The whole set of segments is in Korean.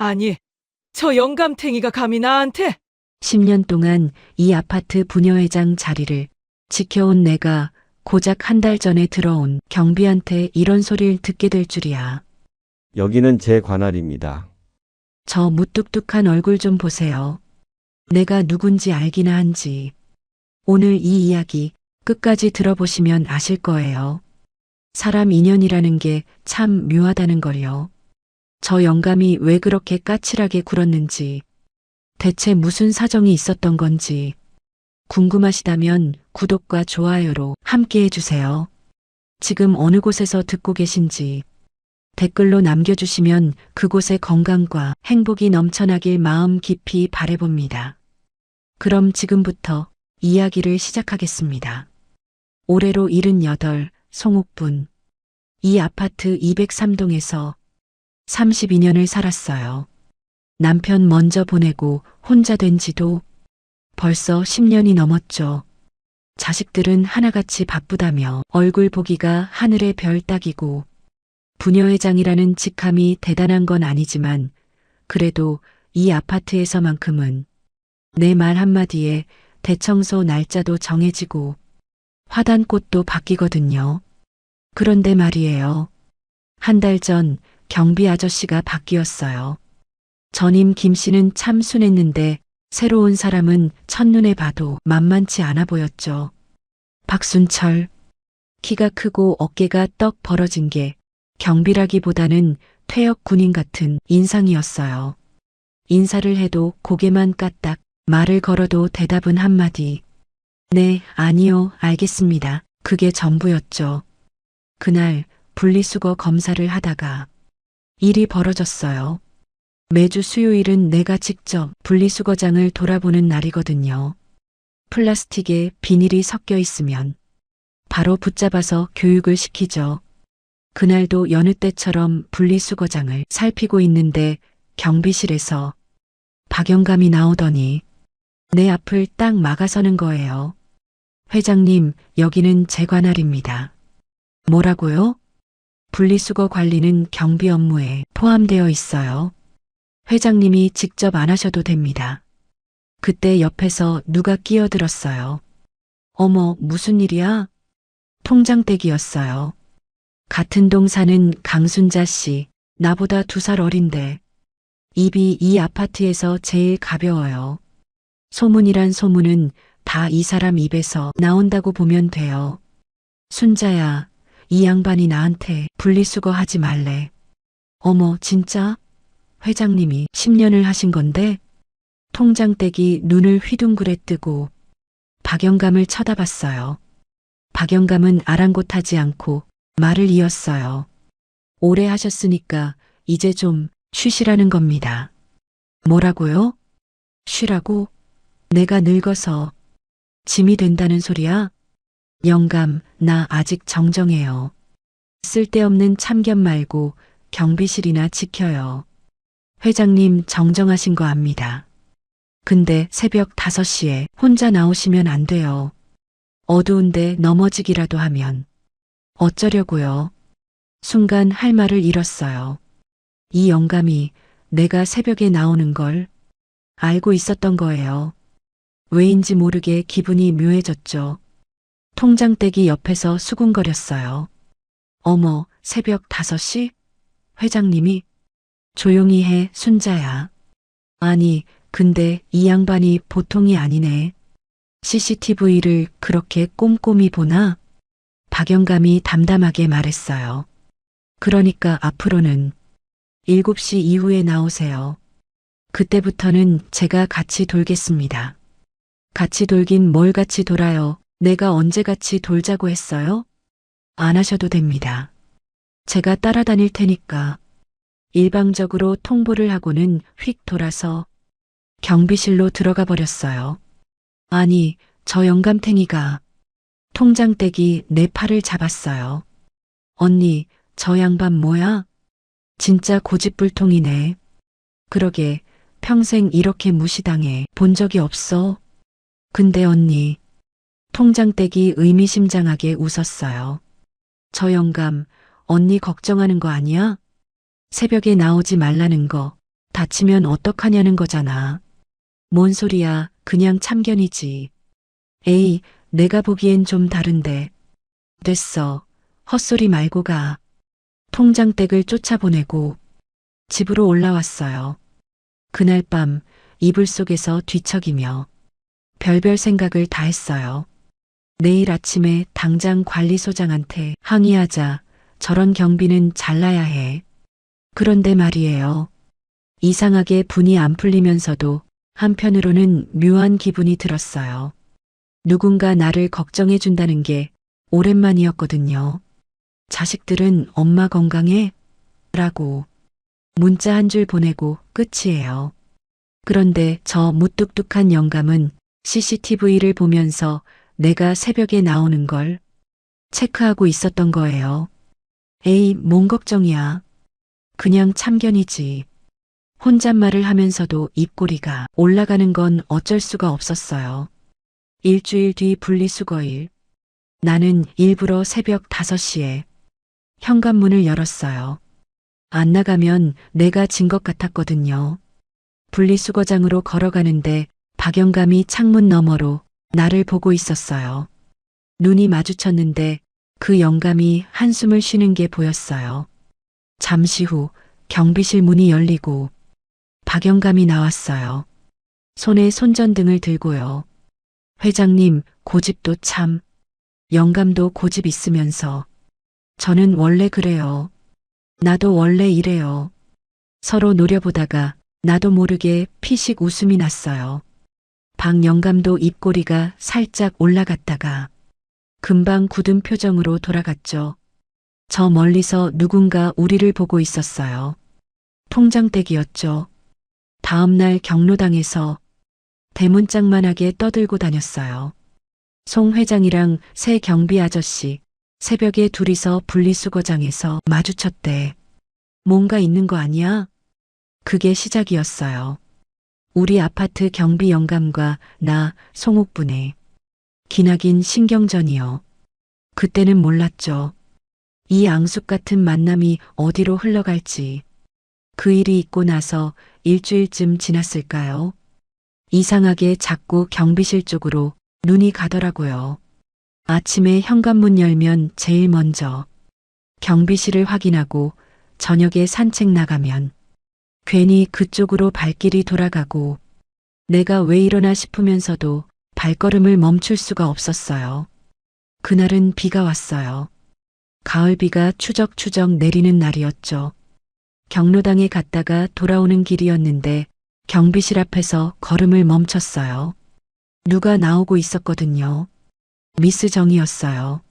아니, 저 영감탱이가 감히 나한테? 10년 동안 이 아파트 부녀회장 자리를 지켜온 내가 고작 한 달 전에 들어온 경비한테 이런 소리를 듣게 될 줄이야. 여기는 제 관할입니다. 저 무뚝뚝한 얼굴 좀 보세요. 내가 누군지 알기나 한지. 오늘 이 이야기 끝까지 들어보시면 아실 거예요. 사람 인연이라는 게 참 묘하다는 걸요. 저 영감이 왜 그렇게 까칠하게 굴었는지, 대체 무슨 사정이 있었던 건지 궁금하시다면 구독과 좋아요로 함께 해주세요. 지금 어느 곳에서 듣고 계신지 댓글로 남겨주시면 그곳의 건강과 행복이 넘쳐나길 마음 깊이 바라봅니다. 그럼 지금부터 이야기를 시작하겠습니다. 올해로 78 송옥분. 이 아파트 203동에서 32년을 살았어요. 남편 먼저 보내고 혼자 된 지도 벌써 10년이 넘었죠. 자식들은 하나같이 바쁘다며 얼굴 보기가 하늘의 별 따기고, 부녀회장이라는 직함이 대단한 건 아니지만 그래도 이 아파트에서만큼은 내 말 한마디에 대청소 날짜도 정해지고 화단꽃도 바뀌거든요. 그런데 말이에요. 한 달 전 경비 아저씨가 바뀌었어요. 전임 김 씨는 참 순했는데 새로운 사람은 첫눈에 봐도 만만치 않아 보였죠. 박순철. 키가 크고 어깨가 떡 벌어진 게 경비라기보다는 퇴역 군인 같은 인상이었어요. 인사를 해도 고개만 까딱, 말을 걸어도 대답은 한마디. 네, 아니요, 알겠습니다. 그게 전부였죠. 그날 분리수거 검사를 하다가 일이 벌어졌어요. 매주 수요일은 내가 직접 분리수거장을 돌아보는 날이거든요. 플라스틱에 비닐이 섞여 있으면 바로 붙잡아서 교육을 시키죠. 그날도 여느 때처럼 분리수거장을 살피고 있는데 경비실에서 박영감이 나오더니 내 앞을 딱 막아서는 거예요. 회장님, 여기는 제 관할입니다. 뭐라고요? 분리수거 관리는 경비 업무에 포함되어 있어요. 회장님이 직접 안 하셔도 됩니다. 그때 옆에서 누가 끼어들었어요. 어머, 무슨 일이야? 통장댁이었어요. 같은 동 사는 강순자 씨, 나보다 2살 어린데 입이 이 아파트에서 제일 가벼워요. 소문이란 소문은 다 이 사람 입에서 나온다고 보면 돼요. 순자야, 이 양반이 나한테 분리수거 하지 말래. 어머, 진짜? 회장님이 10년을 하신 건데? 통장댁이 눈을 휘둥그레 뜨고 박영감을 쳐다봤어요. 박영감은 아랑곳하지 않고 말을 이었어요. 오래 하셨으니까 이제 좀 쉬시라는 겁니다. 뭐라고요? 쉬라고? 내가 늙어서 짐이 된다는 소리야? 영감, 나 아직 정정해요. 쓸데없는 참견 말고 경비실이나 지켜요. 회장님 정정하신 거 압니다. 근데 새벽 5시에 혼자 나오시면 안 돼요. 어두운데 넘어지기라도 하면 어쩌려고요? 순간 할 말을 잃었어요. 이 영감이 내가 새벽에 나오는 걸 알고 있었던 거예요. 왜인지 모르게 기분이 묘해졌죠. 통장댁이 옆에서 수군거렸어요. 어머, 새벽 5시? 회장님이? 조용히 해, 순자야. 아니, 근데 이 양반이 보통이 아니네. CCTV를 그렇게 꼼꼼히 보나? 박영감이 담담하게 말했어요. 그러니까 앞으로는 7시 이후에 나오세요. 그때부터는 제가 같이 돌겠습니다. 같이 돌긴 뭘 같이 돌아요. 내가 언제 같이 돌자고 했어요? 안 하셔도 됩니다. 제가 따라다닐 테니까. 일방적으로 통보를 하고는 휙 돌아서 경비실로 들어가 버렸어요. 아니, 저 영감탱이가. 통장댁이 내 팔을 잡았어요. 언니, 저 양반 뭐야? 진짜 고집불통이네. 그러게, 평생 이렇게 무시당해 본 적이 없어. 근데 언니, 통장댁이 의미심장하게 웃었어요. 저 영감, 언니 걱정하는 거 아니야? 새벽에 나오지 말라는 거 다치면 어떡하냐는 거잖아. 뭔 소리야. 그냥 참견이지. 에이, 내가 보기엔 좀 다른데. 됐어. 헛소리 말고 가. 통장댁을 쫓아보내고 집으로 올라왔어요. 그날 밤 이불 속에서 뒤척이며 별별 생각을 다 했어요. 내일 아침에 당장 관리소장한테 항의하자. 저런 경비는 잘라야 해. 그런데 말이에요. 이상하게 분이 안 풀리면서도 한편으로는 묘한 기분이 들었어요. 누군가 나를 걱정해 준다는 게 오랜만이었거든요. 자식들은 엄마 건강해? 라고 문자 한 줄 보내고 끝이에요. 그런데 저 무뚝뚝한 영감은 CCTV를 보면서 내가 새벽에 나오는 걸 체크하고 있었던 거예요. 에이, 뭔 걱정이야. 그냥 참견이지. 혼잣말을 하면서도 입꼬리가 올라가는 건 어쩔 수가 없었어요. 일주일 뒤 분리수거일. 나는 일부러 새벽 5시에 현관문을 열었어요. 안 나가면 내가 진 것 같았거든요. 분리수거장으로 걸어가는데 박영감이 창문 너머로 나를 보고 있었어요. 눈이 마주쳤는데 그 영감이 한숨을 쉬는 게 보였어요. 잠시 후 경비실 문이 열리고 박영감이 나왔어요. 손에 손전등을 들고요. 회장님, 고집도 참. 영감도 고집 있으면서. 저는 원래 그래요. 나도 원래 이래요. 서로 노려보다가 나도 모르게 피식 웃음이 났어요. 박 영감도 입꼬리가 살짝 올라갔다가 금방 굳은 표정으로 돌아갔죠. 저 멀리서 누군가 우리를 보고 있었어요. 통장댁이었죠. 다음날 경로당에서 대문짝만하게 떠들고 다녔어요. 송 회장이랑 새 경비 아저씨 새벽에 둘이서 분리수거장에서 마주쳤대. 뭔가 있는 거 아니야? 그게 시작이었어요. 우리 아파트 경비 영감과 나 송옥분의 기나긴 신경전이요. 그때는 몰랐죠. 이 앙숙 같은 만남이 어디로 흘러갈지. 그 일이 있고 나서 일주일쯤 지났을까요? 이상하게 자꾸 경비실 쪽으로 눈이 가더라고요. 아침에 현관문 열면 제일 먼저 경비실을 확인하고 저녁에 산책 나가면 괜히 그쪽으로 발길이 돌아가고 내가 왜 이러나 싶으면서도 발걸음을 멈출 수가 없었어요. 그날은 비가 왔어요. 가을비가 추적추적 내리는 날이었죠. 경로당에 갔다가 돌아오는 길이었는데 경비실 앞에서 걸음을 멈췄어요. 누가 나오고 있었거든요. 미스 정이었어요.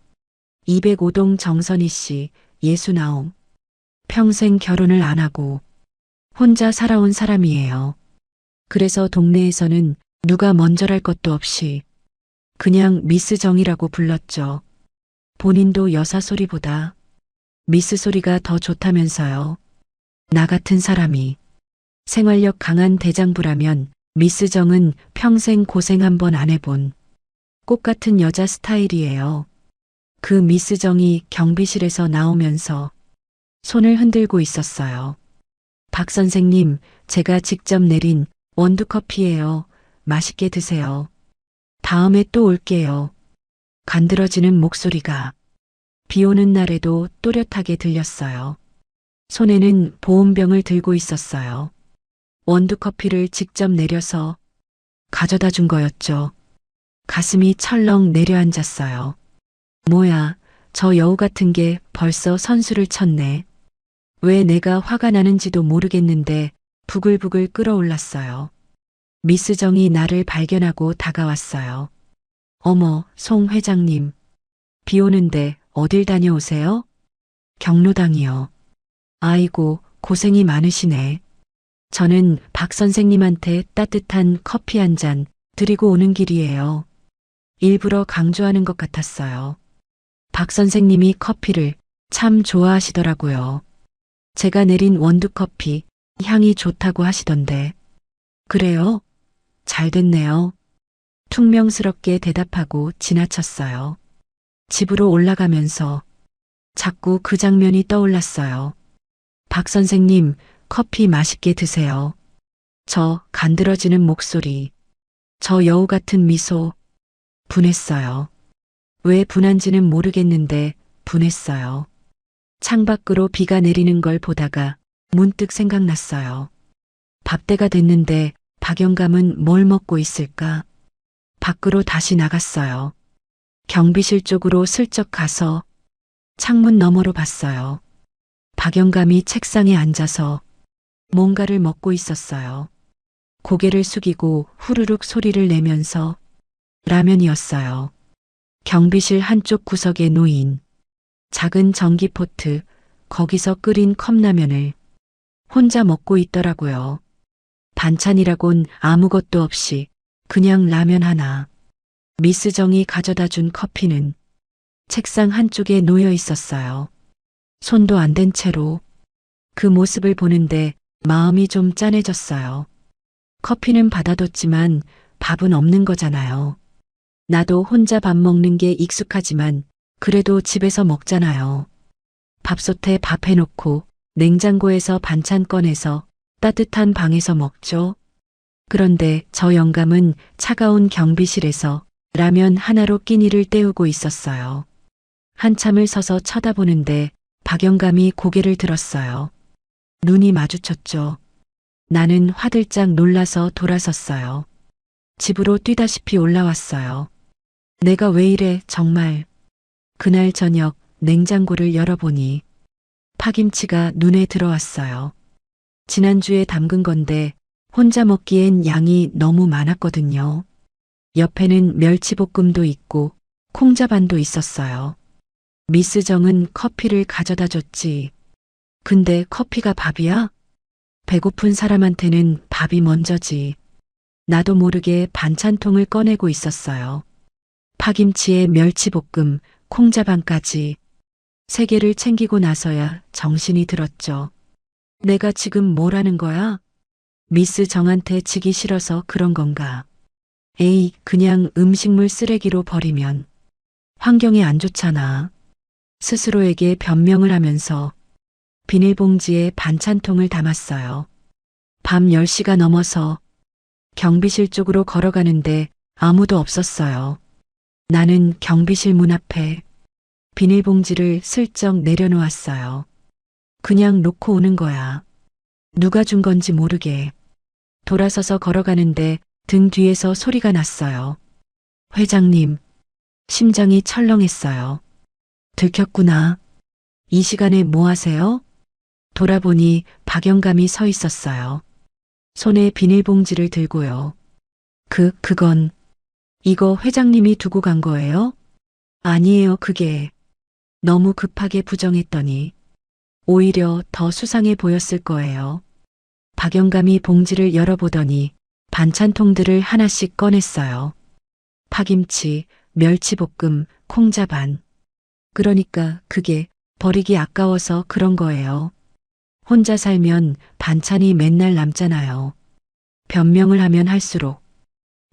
205동 정선희 씨, 69. 평생 결혼을 안 하고 혼자 살아온 사람이에요. 그래서 동네에서는 누가 먼저랄 것도 없이 그냥 미스 정이라고 불렀죠. 본인도 여사 소리보다 미스 소리가 더 좋다면서요. 나 같은 사람이 생활력 강한 대장부라면 미스 정은 평생 고생 한 번 안 해본 꽃 같은 여자 스타일이에요. 그 미스 정이 경비실에서 나오면서 손을 흔들고 있었어요. 박 선생님, 제가 직접 내린 원두커피예요. 맛있게 드세요. 다음에 또 올게요. 간드러지는 목소리가 비 오는 날에도 또렷하게 들렸어요. 손에는 보온병을 들고 있었어요. 원두커피를 직접 내려서 가져다 준 거였죠. 가슴이 철렁 내려앉았어요. 뭐야, 저 여우 같은 게 벌써 선수를 쳤네. 왜 내가 화가 나는지도 모르겠는데 부글부글 끓어올랐어요. 미스 정이 나를 발견하고 다가왔어요. 어머, 송 회장님. 비 오는데 어딜 다녀오세요? 경로당이요. 아이고, 고생이 많으시네. 저는 박 선생님한테 따뜻한 커피 한 잔 드리고 오는 길이에요. 일부러 강조하는 것 같았어요. 박 선생님이 커피를 참 좋아하시더라고요. 제가 내린 원두커피 향이 좋다고 하시던데. 그래요? 잘 됐네요. 퉁명스럽게 대답하고 지나쳤어요. 집으로 올라가면서 자꾸 그 장면이 떠올랐어요. 박 선생님, 커피 맛있게 드세요. 저 간드러지는 목소리, 저 여우 같은 미소, 분했어요. 왜 분한지는 모르겠는데 분했어요. 창밖으로 비가 내리는 걸 보다가 문득 생각났어요. 밥때가 됐는데 박영감은 뭘 먹고 있을까? 밖으로 다시 나갔어요. 경비실 쪽으로 슬쩍 가서 창문 너머로 봤어요. 박영감이 책상에 앉아서 뭔가를 먹고 있었어요. 고개를 숙이고 후루룩 소리를 내면서 라면이었어요. 경비실 한쪽 구석에 놓인 작은 전기포트, 거기서 끓인 컵라면을 혼자 먹고 있더라고요. 반찬이라곤 아무것도 없이 그냥 라면 하나. 미스 정이 가져다 준 커피는 책상 한쪽에 놓여 있었어요. 손도 안 댄 채로 그 모습을 보는데 마음이 좀 짠해졌어요. 커피는 받아뒀지만 밥은 없는 거잖아요. 나도 혼자 밥 먹는 게 익숙하지만 그래도 집에서 먹잖아요. 밥솥에 밥 해놓고 냉장고에서 반찬 꺼내서 따뜻한 방에서 먹죠. 그런데 저 영감은 차가운 경비실에서 라면 하나로 끼니를 때우고 있었어요. 한참을 서서 쳐다보는데 박영감이 고개를 들었어요. 눈이 마주쳤죠. 나는 화들짝 놀라서 돌아섰어요. 집으로 뛰다시피 올라왔어요. 내가 왜 이래 정말. 그날 저녁 냉장고를 열어보니 파김치가 눈에 들어왔어요. 지난주에 담근 건데 혼자 먹기엔 양이 너무 많았거든요. 옆에는 멸치볶음도 있고 콩자반도 있었어요. 미스 정은 커피를 가져다 줬지. 근데 커피가 밥이야? 배고픈 사람한테는 밥이 먼저지. 나도 모르게 반찬통을 꺼내고 있었어요. 파김치에 멸치볶음, 콩자반까지 3개를 챙기고 나서야 정신이 들었죠. 내가 지금 뭘 하는 거야? 미스 정한테 지기 싫어서 그런 건가? 에이, 그냥 음식물 쓰레기로 버리면 환경에 안 좋잖아. 스스로에게 변명을 하면서 비닐봉지에 반찬통을 담았어요. 밤 10시가 넘어서 경비실 쪽으로 걸어가는데 아무도 없었어요. 나는 경비실 문 앞에 비닐봉지를 슬쩍 내려놓았어요. 그냥 놓고 오는 거야. 누가 준 건지 모르게. 돌아서서 걸어가는데 등 뒤에서 소리가 났어요. 회장님, 심장이 철렁했어요. 들켰구나. 이 시간에 뭐 하세요? 돌아보니 박영감이 서 있었어요. 손에 비닐봉지를 들고요. 그건 이거 회장님이 두고 간 거예요? 아니에요, 그게. 너무 급하게 부정했더니 오히려 더 수상해 보였을 거예요. 박영감이 봉지를 열어보더니 반찬통들을 하나씩 꺼냈어요. 파김치, 멸치볶음, 콩자반. 그러니까 그게 버리기 아까워서 그런 거예요. 혼자 살면 반찬이 맨날 남잖아요. 변명을 하면 할수록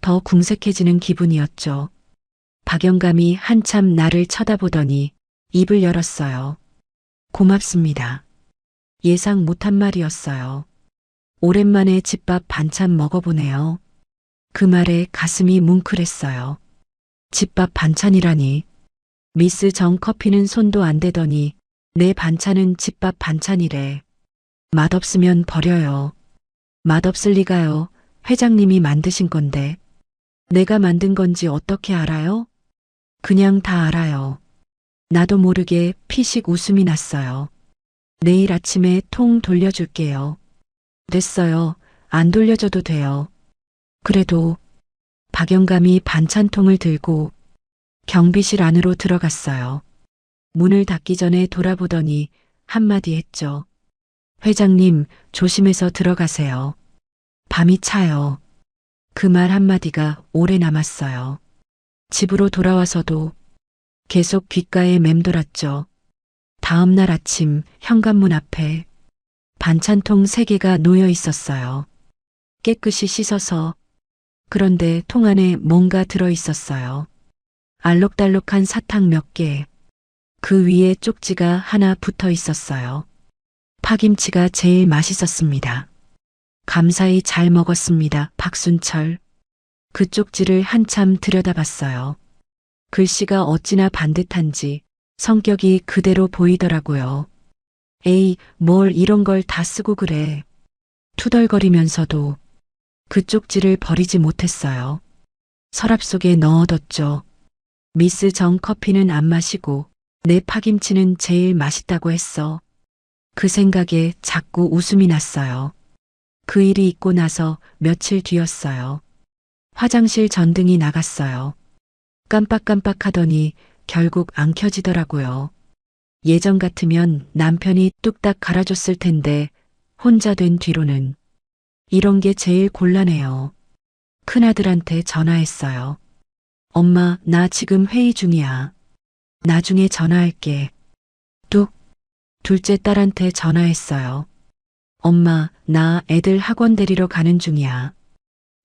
더 궁색해지는 기분이었죠. 박영감이 한참 나를 쳐다보더니 입을 열었어요. 고맙습니다. 예상 못한 말이었어요. 오랜만에 집밥 반찬 먹어보네요. 그 말에 가슴이 뭉클했어요. 집밥 반찬이라니. 미스 정 커피는 손도 안 대더니 내 반찬은 집밥 반찬이래. 맛없으면 버려요. 맛없을 리가요. 회장님이 만드신 건데. 내가 만든 건지 어떻게 알아요? 그냥 다 알아요. 나도 모르게 피식 웃음이 났어요. 내일 아침에 통 돌려줄게요. 됐어요. 안 돌려줘도 돼요. 그래도 박영감이 반찬통을 들고 경비실 안으로 들어갔어요. 문을 닫기 전에 돌아보더니 한마디 했죠. 회장님, 조심해서 들어가세요. 밤이 차요. 그 말 한마디가 오래 남았어요. 집으로 돌아와서도 계속 귓가에 맴돌았죠. 다음 날 아침 현관문 앞에 반찬통 3개가 놓여 있었어요. 깨끗이 씻어서. 그런데 통 안에 뭔가 들어 있었어요. 알록달록한 사탕 몇 개. 그 위에 쪽지가 하나 붙어 있었어요. 파김치가 제일 맛있었습니다. 감사히 잘 먹었습니다. 박순철. 그 쪽지를 한참 들여다봤어요. 글씨가 어찌나 반듯한지 성격이 그대로 보이더라고요. 에이, 뭘 이런 걸 다 쓰고 그래. 투덜거리면서도 그 쪽지를 버리지 못했어요. 서랍 속에 넣어뒀죠. 미스 정 커피는 안 마시고 내 파김치는 제일 맛있다고 했어. 그 생각에 자꾸 웃음이 났어요. 그 일이 있고 나서 며칠 뒤였어요. 화장실 전등이 나갔어요. 깜빡깜빡하더니 결국 안 켜지더라고요. 예전 같으면 남편이 뚝딱 갈아줬을 텐데 혼자 된 뒤로는 이런 게 제일 곤란해요. 큰아들한테 전화했어요. 엄마, 나 지금 회의 중이야. 나중에 전화할게. 뚝. 둘째 딸한테 전화했어요. 엄마, 나 애들 학원 데리러 가는 중이야.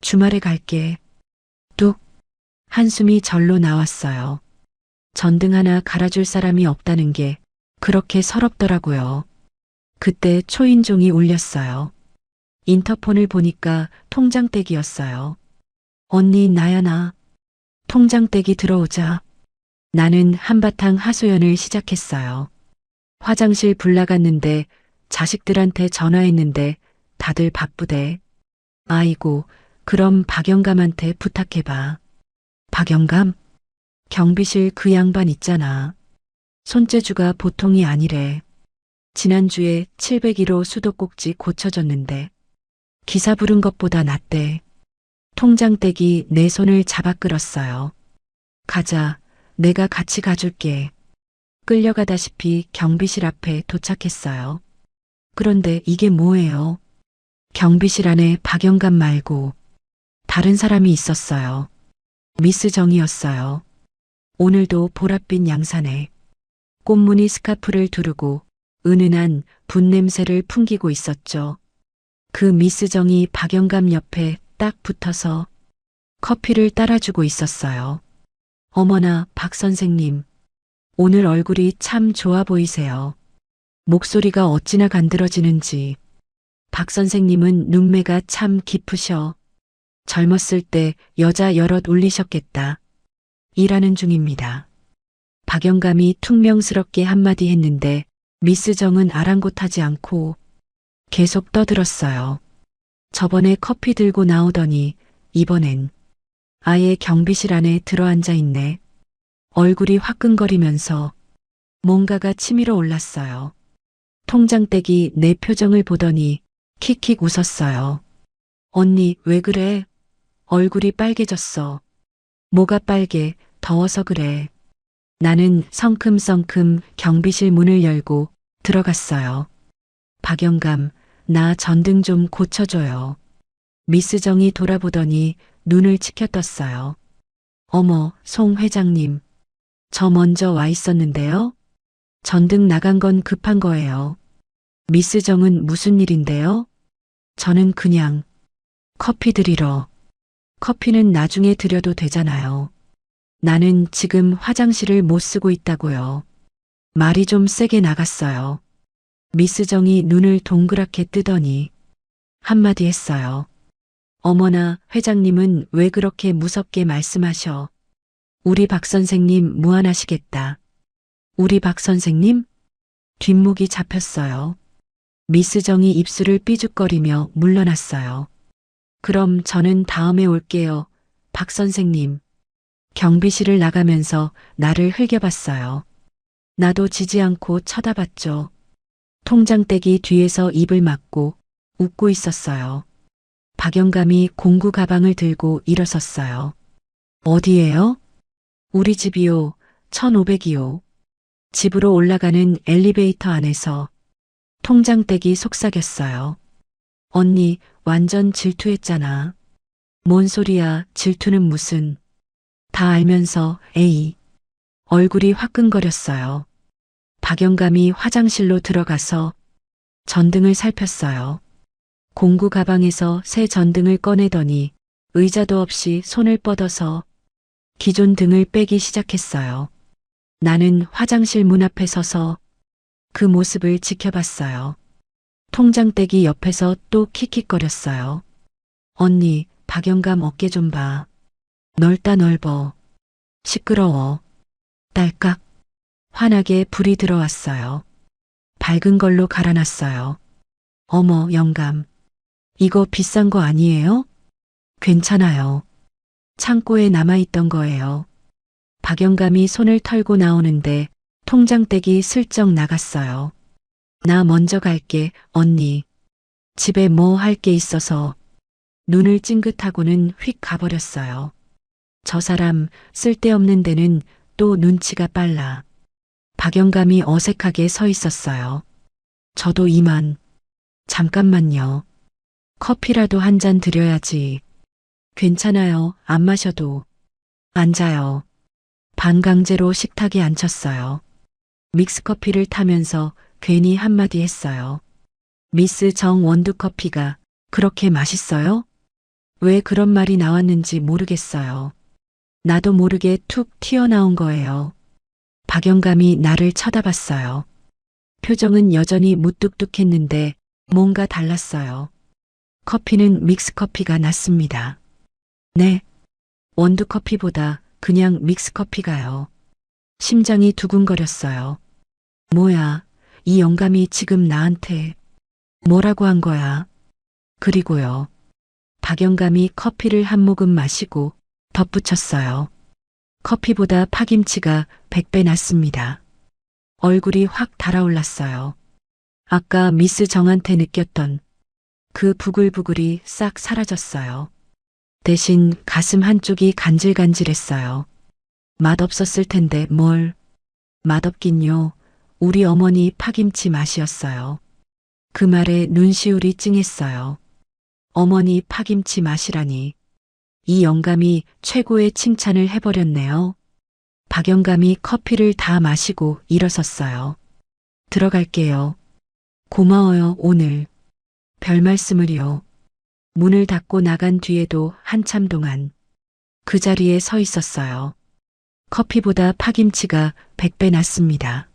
주말에 갈게. 뚝. 한숨이 절로 나왔어요. 전등 하나 갈아줄 사람이 없다는 게 그렇게 서럽더라고요. 그때 초인종이 울렸어요. 인터폰을 보니까 통장댁이었어요. 언니, 나야 나. 통장댁이 들어오자 나는 한바탕 하소연을 시작했어요. 화장실 불 나갔는데 자식들한테 전화했는데 다들 바쁘대. 아이고, 그럼 박영감한테 부탁해봐. 박영감? 경비실 그 양반 있잖아. 손재주가 보통이 아니래. 지난주에 701호 수도꼭지 고쳐줬는데 기사 부른 것보다 낫대. 통장댁이 내 손을 잡아 끌었어요. 가자, 내가 같이 가줄게. 끌려가다시피 경비실 앞에 도착했어요. 그런데 이게 뭐예요? 경비실 안에 박영감 말고 다른 사람이 있었어요. 미스 정이었어요. 오늘도 보랏빛 양산에 꽃무늬 스카프를 두르고 은은한 분 냄새를 풍기고 있었죠. 그 미스 정이 박영감 옆에 딱 붙어서 커피를 따라주고 있었어요. 어머나, 박 선생님. 오늘 얼굴이 참 좋아 보이세요. 목소리가 어찌나 간드러지는지. 박 선생님은 눈매가 참 깊으셔. 젊었을 때 여자 여럿 울리셨겠다. 일하는 중입니다. 박영감이 퉁명스럽게 한마디 했는데 미스 정은 아랑곳하지 않고 계속 떠들었어요. 저번에 커피 들고 나오더니 이번엔 아예 경비실 안에 들어앉아 있네. 얼굴이 화끈거리면서 뭔가가 치밀어 올랐어요. 통장댁이 내 표정을 보더니 킥킥 웃었어요. 언니, 왜 그래? 얼굴이 빨개졌어. 뭐가 빨개? 더워서 그래. 나는 성큼성큼 경비실 문을 열고 들어갔어요. 박영감, 나 전등 좀 고쳐줘요. 미스 정이 돌아보더니 눈을 치켜떴어요. 어머, 송 회장님. 저 먼저 와 있었는데요. 전등 나간 건 급한 거예요. 미스 정은 무슨 일인데요? 저는 그냥 커피 드리러. 커피는 나중에 드려도 되잖아요. 나는 지금 화장실을 못 쓰고 있다고요. 말이 좀 세게 나갔어요. 미스 정이 눈을 동그랗게 뜨더니 한마디 했어요. 어머나, 회장님은 왜 그렇게 무섭게 말씀하셔. 우리 박 선생님 무안하시겠다. 우리 박 선생님? 뒷목이 잡혔어요. 미스 정이 입술을 삐죽거리며 물러났어요. 그럼 저는 다음에 올게요. 박 선생님. 경비실을 나가면서 나를 흘겨봤어요. 나도 지지 않고 쳐다봤죠. 통장댁이 뒤에서 입을 막고 웃고 있었어요. 박영감이 공구 가방을 들고 일어섰어요. 어디에요? 우리 집이요. 1500이요. 집으로 올라가는 엘리베이터 안에서 통장댁이 속삭였어요. 언니, 완전 질투했잖아. 뭔 소리야, 질투는 무슨. 다 알면서, 에이. 얼굴이 화끈거렸어요. 박영감이 화장실로 들어가서 전등을 살폈어요. 공구 가방에서 새 전등을 꺼내더니 의자도 없이 손을 뻗어서 기존 등을 빼기 시작했어요. 나는 화장실 문 앞에 서서 그 모습을 지켜봤어요. 통장떼기 옆에서 또 킥킥거렸어요. 언니, 박영감 어깨 좀 봐. 넓다 넓어. 시끄러워. 딸깍. 환하게 불이 들어왔어요. 밝은 걸로 갈아놨어요. 어머, 영감. 이거 비싼 거 아니에요? 괜찮아요. 창고에 남아있던 거예요. 박영감이 손을 털고 나오는데 통장떼기 슬쩍 나갔어요. 나 먼저 갈게, 언니. 집에 뭐 할 게 있어서. 눈을 찡긋하고는 휙 가버렸어요. 저 사람 쓸데없는 데는 또 눈치가 빨라. 박영감이 어색하게 서 있었어요. 저도 이만. 잠깐만요. 커피라도 한 잔 드려야지. 괜찮아요. 안 마셔도. 앉아요. 반강제로 식탁에 앉혔어요. 믹스커피를 타면서 괜히 한마디 했어요. 미스 정 원두커피가 그렇게 맛있어요? 왜 그런 말이 나왔는지 모르겠어요. 나도 모르게 툭 튀어나온 거예요. 박영감이 나를 쳐다봤어요. 표정은 여전히 무뚝뚝했는데 뭔가 달랐어요. 커피는 믹스커피가 낫습니다. 네. 원두커피보다 그냥 믹스커피가요. 심장이 두근거렸어요. 뭐야, 이 영감이 지금 나한테 뭐라고 한 거야? 그리고요. 박영감이 커피를 한 모금 마시고 덧붙였어요. 커피보다 파김치가 100배 낫습니다. 얼굴이 확 달아올랐어요. 아까 미스 정한테 느꼈던 그 부글부글이 싹 사라졌어요. 대신 가슴 한쪽이 간질간질했어요. 맛없었을 텐데 뭘. 맛없긴요. 우리 어머니 파김치 맛이었어요. 그 말에 눈시울이 찡했어요. 어머니 파김치 맛이라니. 이 영감이 최고의 칭찬을 해버렸네요. 박영감이 커피를 다 마시고 일어섰어요. 들어갈게요. 고마워요, 오늘. 별 말씀을요. 문을 닫고 나간 뒤에도 한참 동안 그 자리에 서 있었어요. 커피보다 파김치가 100배 낫습니다.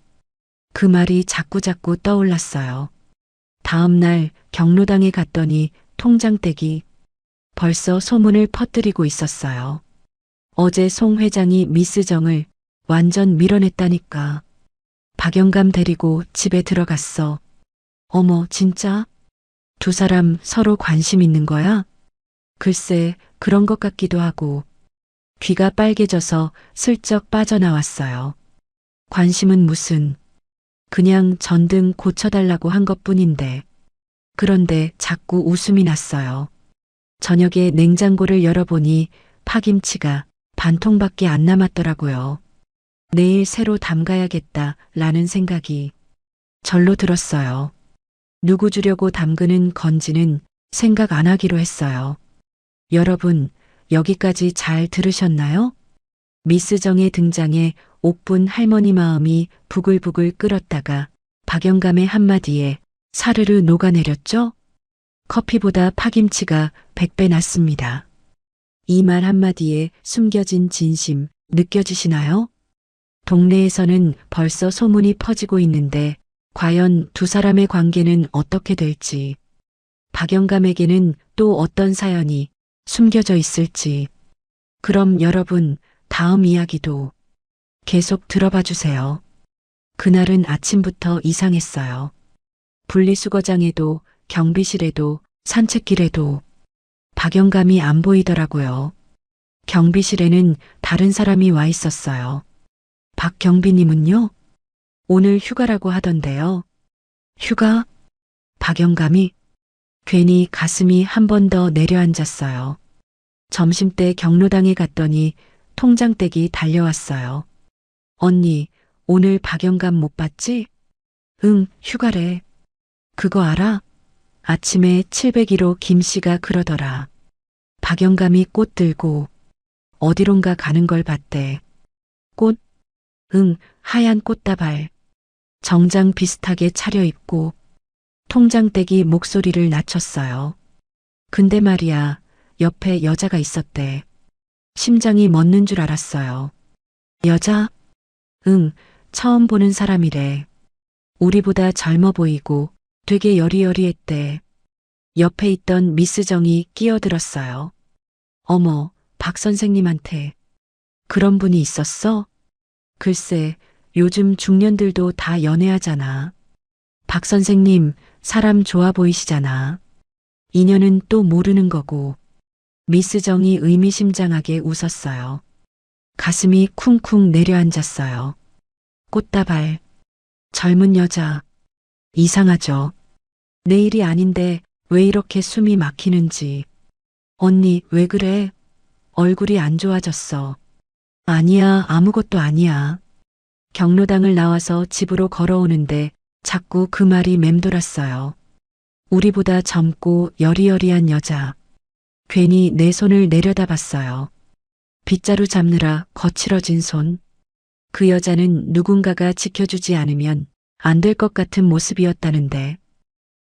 그 말이 자꾸자꾸 떠올랐어요. 다음 날 경로당에 갔더니 통장떼기 벌써 소문을 퍼뜨리고 있었어요. 어제 송 회장이 미스 정을 완전 밀어냈다니까. 박영감 데리고 집에 들어갔어. 어머, 진짜? 두 사람 서로 관심 있는 거야? 글쎄, 그런 것 같기도 하고. 귀가 빨개져서 슬쩍 빠져나왔어요. 관심은 무슨. 그냥 전등 고쳐달라고 한 것뿐인데. 그런데 자꾸 웃음이 났어요. 저녁에 냉장고를 열어보니 파김치가 반통밖에 안 남았더라고요. 내일 새로 담가야겠다 라는 생각이 절로 들었어요. 누구 주려고 담그는 건지는 생각 안 하기로 했어요. 여러분, 여기까지 잘 들으셨나요? 미스 정의 등장에 옥분 할머니 마음이 부글부글 끓었다가 박영감의 한마디에 사르르 녹아내렸죠? 커피보다 파김치가 100배 낫습니다. 이 말 한마디에 숨겨진 진심 느껴지시나요? 동네에서는 벌써 소문이 퍼지고 있는데 과연 두 사람의 관계는 어떻게 될지, 박영감에게는 또 어떤 사연이 숨겨져 있을지. 그럼 여러분, 다음 이야기도 계속 들어봐 주세요. 그날은 아침부터 이상했어요. 분리수거장에도 경비실에도 산책길에도 박영감이 안 보이더라고요. 경비실에는 다른 사람이 와 있었어요. 박 경비님은요? 오늘 휴가라고 하던데요. 휴가? 박영감이 괜히 가슴이 한 번 더 내려앉았어요. 점심때 경로당에 갔더니 통장떼기 달려왔어요. 언니, 오늘 박영감 못 봤지? 응, 휴가래. 그거 알아? 아침에 701호 김씨가 그러더라. 박영감이 꽃 들고 어디론가 가는 걸 봤대. 꽃? 응, 하얀 꽃다발. 정장 비슷하게 차려입고. 통장떼기 목소리를 낮췄어요. 근데 말이야, 옆에 여자가 있었대. 심장이 멎는 줄 알았어요. 여자? 응, 처음 보는 사람이래. 우리보다 젊어 보이고 되게 여리여리했대. 옆에 있던 미스 정이 끼어들었어요. 어머, 박 선생님한테 그런 분이 있었어? 글쎄, 요즘 중년들도 다 연애하잖아. 박 선생님, 사람 좋아 보이시잖아. 인연은 또 모르는 거고. 미스 정이 의미심장하게 웃었어요. 가슴이 쿵쿵 내려앉았어요. 꽃다발. 젊은 여자. 이상하죠. 내일이 아닌데 왜 이렇게 숨이 막히는지. 언니, 왜 그래? 얼굴이 안 좋아졌어. 아니야, 아무것도 아니야. 경로당을 나와서 집으로 걸어오는데 자꾸 그 말이 맴돌았어요. 우리보다 젊고 여리여리한 여자. 괜히 내 손을 내려다봤어요. 빗자루 잡느라 거칠어진 손. 그 여자는 누군가가 지켜주지 않으면 안 될 것 같은 모습이었다는데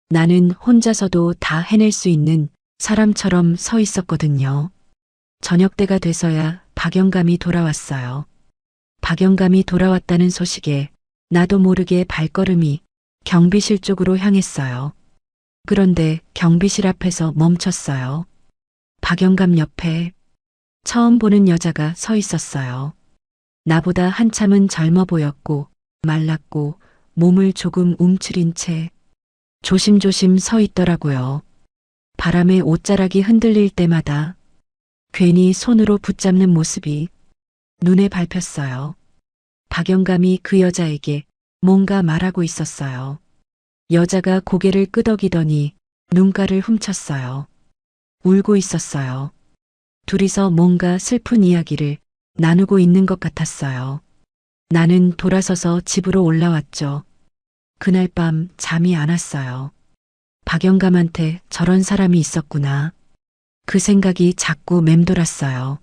나는 혼자서도 다 해낼 수 있는 사람처럼 서 있었거든요. 저녁 때가 돼서야 박영감이 돌아왔어요. 박영감이 돌아왔다는 소식에 나도 모르게 발걸음이 경비실 쪽으로 향했어요. 그런데 경비실 앞에서 멈췄어요. 박영감 옆에 처음 보는 여자가 서 있었어요. 나보다 한참은 젊어 보였고 말랐고 몸을 조금 움츠린 채 조심조심 서 있더라고요. 바람에 옷자락이 흔들릴 때마다 괜히 손으로 붙잡는 모습이 눈에 밟혔어요. 박영감이 그 여자에게 뭔가 말하고 있었어요. 여자가 고개를 끄덕이더니 눈가를 훔쳤어요. 울고 있었어요. 둘이서 뭔가 슬픈 이야기를 나누고 있는 것 같았어요. 나는 돌아서서 집으로 올라왔죠. 그날 밤 잠이 안 왔어요. 박영감한테 저런 사람이 있었구나. 그 생각이 자꾸 맴돌았어요.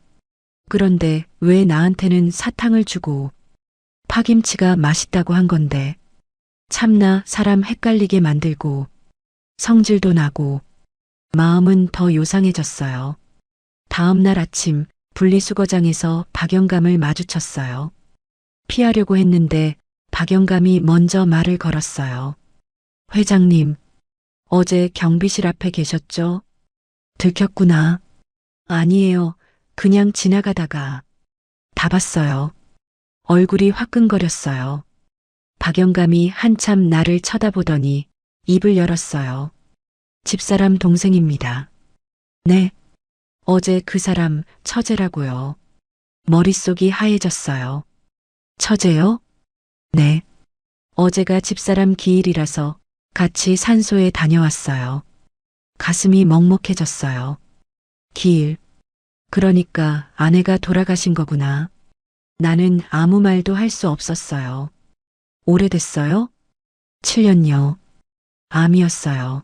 그런데 왜 나한테는 사탕을 주고 파김치가 맛있다고 한 건데 참나 사람 헷갈리게 만들고 성질도 나고 마음은 더 요상해졌어요. 다음 날 아침 분리수거장에서 박영감을 마주쳤어요. 피하려고 했는데 박영감이 먼저 말을 걸었어요. 회장님, 어제 경비실 앞에 계셨죠? 들켰구나. 아니에요. 그냥 지나가다가 다 봤어요. 얼굴이 화끈거렸어요. 박영감이 한참 나를 쳐다보더니 입을 열었어요. 집사람 동생입니다. 네. 어제 그 사람 처제라고요. 머릿속이 하얘졌어요. 처제요? 네. 어제가 집사람 기일이라서 같이 산소에 다녀왔어요. 가슴이 먹먹해졌어요. 기일. 그러니까 아내가 돌아가신 거구나. 나는 아무 말도 할 수 없었어요. 오래됐어요? 7년요. 암이었어요.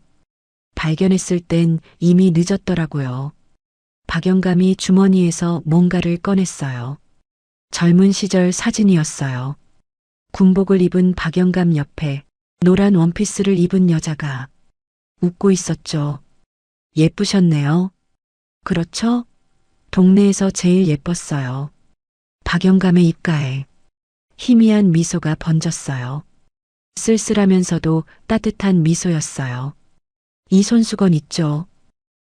발견했을 땐 이미 늦었더라고요. 박영감이 주머니에서 뭔가를 꺼냈어요. 젊은 시절 사진이었어요. 군복을 입은 박영감 옆에 노란 원피스를 입은 여자가 웃고 있었죠. 예쁘셨네요. 그렇죠? 동네에서 제일 예뻤어요. 박영감의 입가에 희미한 미소가 번졌어요. 쓸쓸하면서도 따뜻한 미소였어요. 이 손수건 있죠?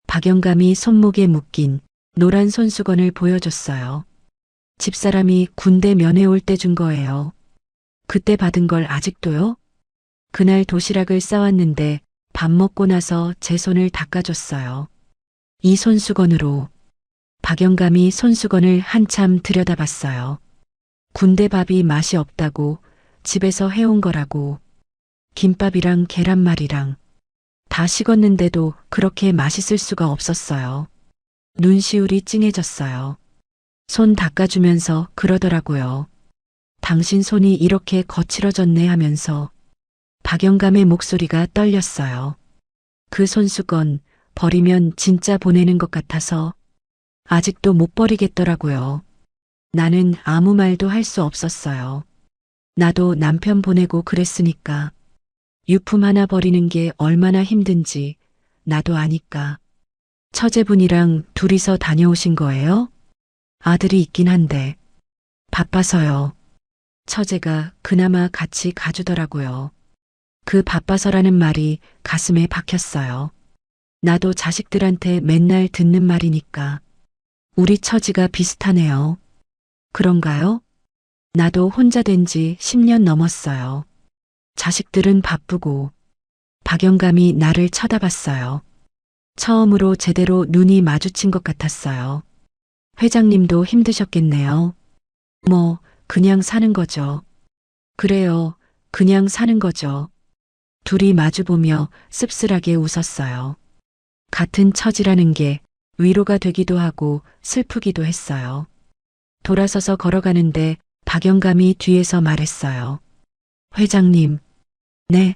박영감이 손목에 묶인 노란 손수건을 보여줬어요. 집사람이 군대 면회 올 때 준 거예요. 그때 받은 걸 아직도요? 그날 도시락을 싸왔는데 밥 먹고 나서 제 손을 닦아줬어요. 이 손수건으로. 박영감이 손수건을 한참 들여다봤어요. 군대 밥이 맛이 없다고 집에서 해온 거라고. 김밥이랑 계란말이랑 다 식었는데도 그렇게 맛있을 수가 없었어요. 눈시울이 찡해졌어요. 손 닦아주면서 그러더라고요. 당신 손이 이렇게 거칠어졌네 하면서 박영감의 목소리가 떨렸어요. 그 손수건 버리면 진짜 보내는 것 같아서 아직도 못 버리겠더라고요. 나는 아무 말도 할 수 없었어요. 나도 남편 보내고 그랬으니까. 유품 하나 버리는 게 얼마나 힘든지 나도 아니까. 처제분이랑 둘이서 다녀오신 거예요? 아들이 있긴 한데. 바빠서요. 처제가 그나마 같이 가주더라고요. 그 바빠서라는 말이 가슴에 박혔어요. 나도 자식들한테 맨날 듣는 말이니까. 우리 처지가 비슷하네요. 그런가요? 나도 혼자 된 지 10년 넘었어요. 자식들은 바쁘고 박영감이 나를 쳐다봤어요. 처음으로 제대로 눈이 마주친 것 같았어요. 회장님도 힘드셨겠네요. 뭐, 그냥 사는 거죠. 그래요. 그냥 사는 거죠. 둘이 마주보며 씁쓸하게 웃었어요. 같은 처지라는 게 위로가 되기도 하고 슬프기도 했어요. 돌아서서 걸어가는데 박영감이 뒤에서 말했어요. 회장님, 네.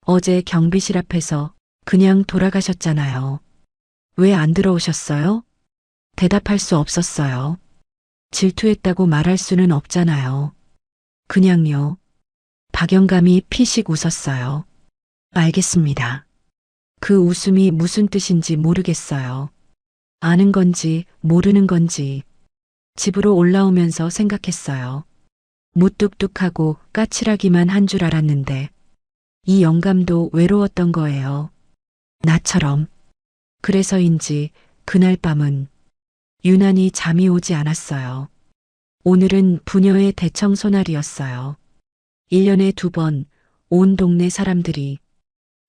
어제 경비실 앞에서 그냥 돌아가셨잖아요. 왜 안 들어오셨어요? 대답할 수 없었어요. 질투했다고 말할 수는 없잖아요. 그냥요. 박영감이 피식 웃었어요. 알겠습니다. 그 웃음이 무슨 뜻인지 모르겠어요. 아는 건지 모르는 건지. 집으로 올라오면서 생각했어요. 무뚝뚝하고 까칠하기만 한 줄 알았는데 이 영감도 외로웠던 거예요. 나처럼. 그래서인지 그날 밤은 유난히 잠이 오지 않았어요. 오늘은 부녀의 대청소 날이었어요. 1년에 2번 온 동네 사람들이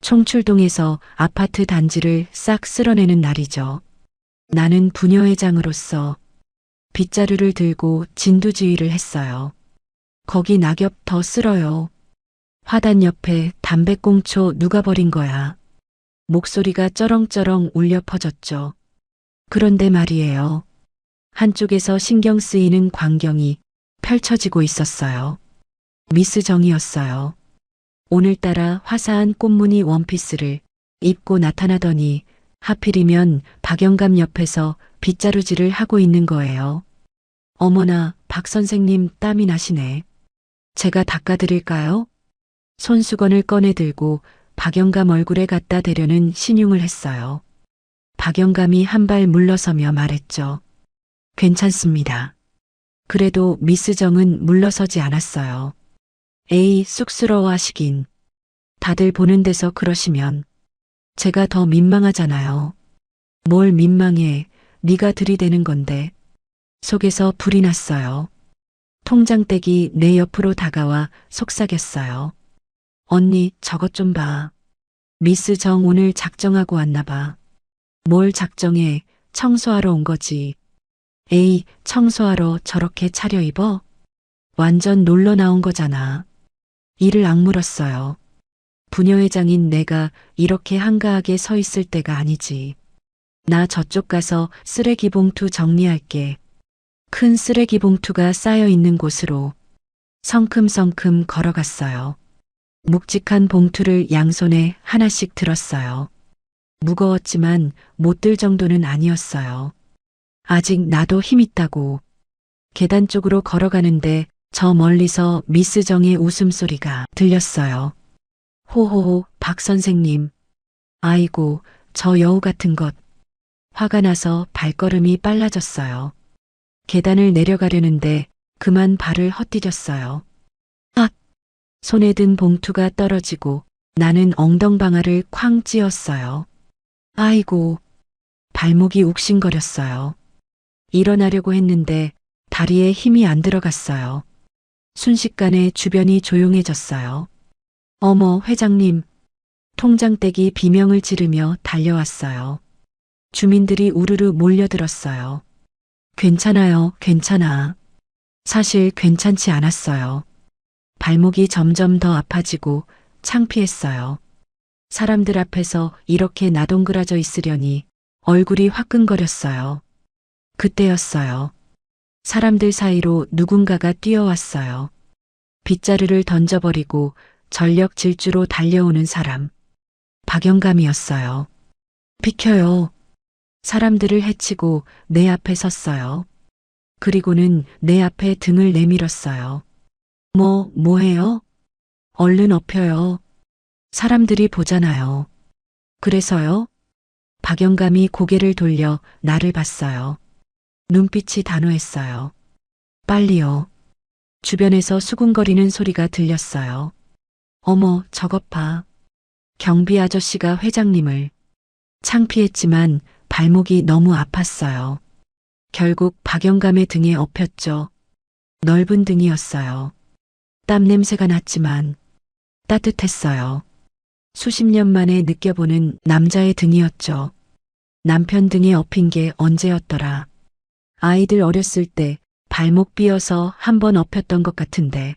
총출동해서 아파트 단지를 싹 쓸어내는 날이죠. 나는 부녀회장으로서 빗자루를 들고 진두지휘를 했어요. 거기 낙엽 더 쓸어요. 화단 옆에 담배꽁초 누가 버린 거야. 목소리가 쩌렁쩌렁 울려 퍼졌죠. 그런데 말이에요. 한쪽에서 신경 쓰이는 광경이 펼쳐지고 있었어요. 미스 정이었어요. 오늘따라 화사한 꽃무늬 원피스를 입고 나타나더니 하필이면 박영감 옆에서 빗자루질을 하고 있는 거예요. 어머나, 박 선생님 땀이 나시네. 제가 닦아드릴까요? 손수건을 꺼내 들고 박영감 얼굴에 갖다 대려는 신용을 했어요. 박영감이 한 발 물러서며 말했죠. 괜찮습니다. 그래도 미스 정은 물러서지 않았어요. 에이, 쑥스러워하시긴. 다들 보는 데서 그러시면 제가 더 민망하잖아요. 뭘 민망해, 네가 들이대는 건데. 속에서 불이 났어요. 통장댁이 내 옆으로 다가와 속삭였어요. 언니, 저것 좀 봐. 미스 정 오늘 작정하고 왔나 봐. 뭘 작정해, 청소하러 온 거지. 에이, 청소하러 저렇게 차려입어? 완전 놀러 나온 거잖아. 이를 악물었어요. 부녀회장인 내가 이렇게 한가하게 서 있을 때가 아니지. 나 저쪽 가서 쓰레기 봉투 정리할게. 큰 쓰레기 봉투가 쌓여 있는 곳으로 성큼성큼 걸어갔어요. 묵직한 봉투를 양손에 하나씩 들었어요. 무거웠지만 못 들 정도는 아니었어요. 아직 나도 힘 있다고. 계단 쪽으로 걸어가는데 저 멀리서 미스 정의 웃음소리가 들렸어요. 호호호, 박 선생님. 아이고, 저 여우 같은 것. 화가 나서 발걸음이 빨라졌어요. 계단을 내려가려는데 그만 발을 헛디뎠어요. 아! 손에 든 봉투가 떨어지고 나는 엉덩방아를 쾅 찧었어요. 아이고! 발목이 욱신거렸어요. 일어나려고 했는데 다리에 힘이 안 들어갔어요. 순식간에 주변이 조용해졌어요. 어머, 회장님. 통장댁이 비명을 지르며 달려왔어요. 주민들이 우르르 몰려들었어요. 괜찮아요, 괜찮아. 사실 괜찮지 않았어요. 발목이 점점 더 아파지고 창피했어요. 사람들 앞에서 이렇게 나동그라져 있으려니 얼굴이 화끈거렸어요. 그때였어요. 사람들 사이로 누군가가 뛰어왔어요. 빗자루를 던져버리고 전력 질주로 달려오는 사람. 박영감이었어요. 비켜요. 사람들을 해치고 내 앞에 섰어요. 그리고는 내 앞에 등을 내밀었어요. 뭐해요? 얼른 엎혀요. 사람들이 보잖아요. 그래서요? 박영감이 고개를 돌려 나를 봤어요. 눈빛이 단호했어요. 빨리요. 주변에서 수군거리는 소리가 들렸어요. 어머, 저것 봐. 경비 아저씨가 회장님을. 창피했지만 발목이 너무 아팠어요. 결국 박영감의 등에 엎였죠. 넓은 등이었어요. 땀 냄새가 났지만 따뜻했어요. 수십 년 만에 느껴보는 남자의 등이었죠. 남편 등에 엎인 게 언제였더라. 아이들 어렸을 때 발목 삐어서 한 번 엎였던 것 같은데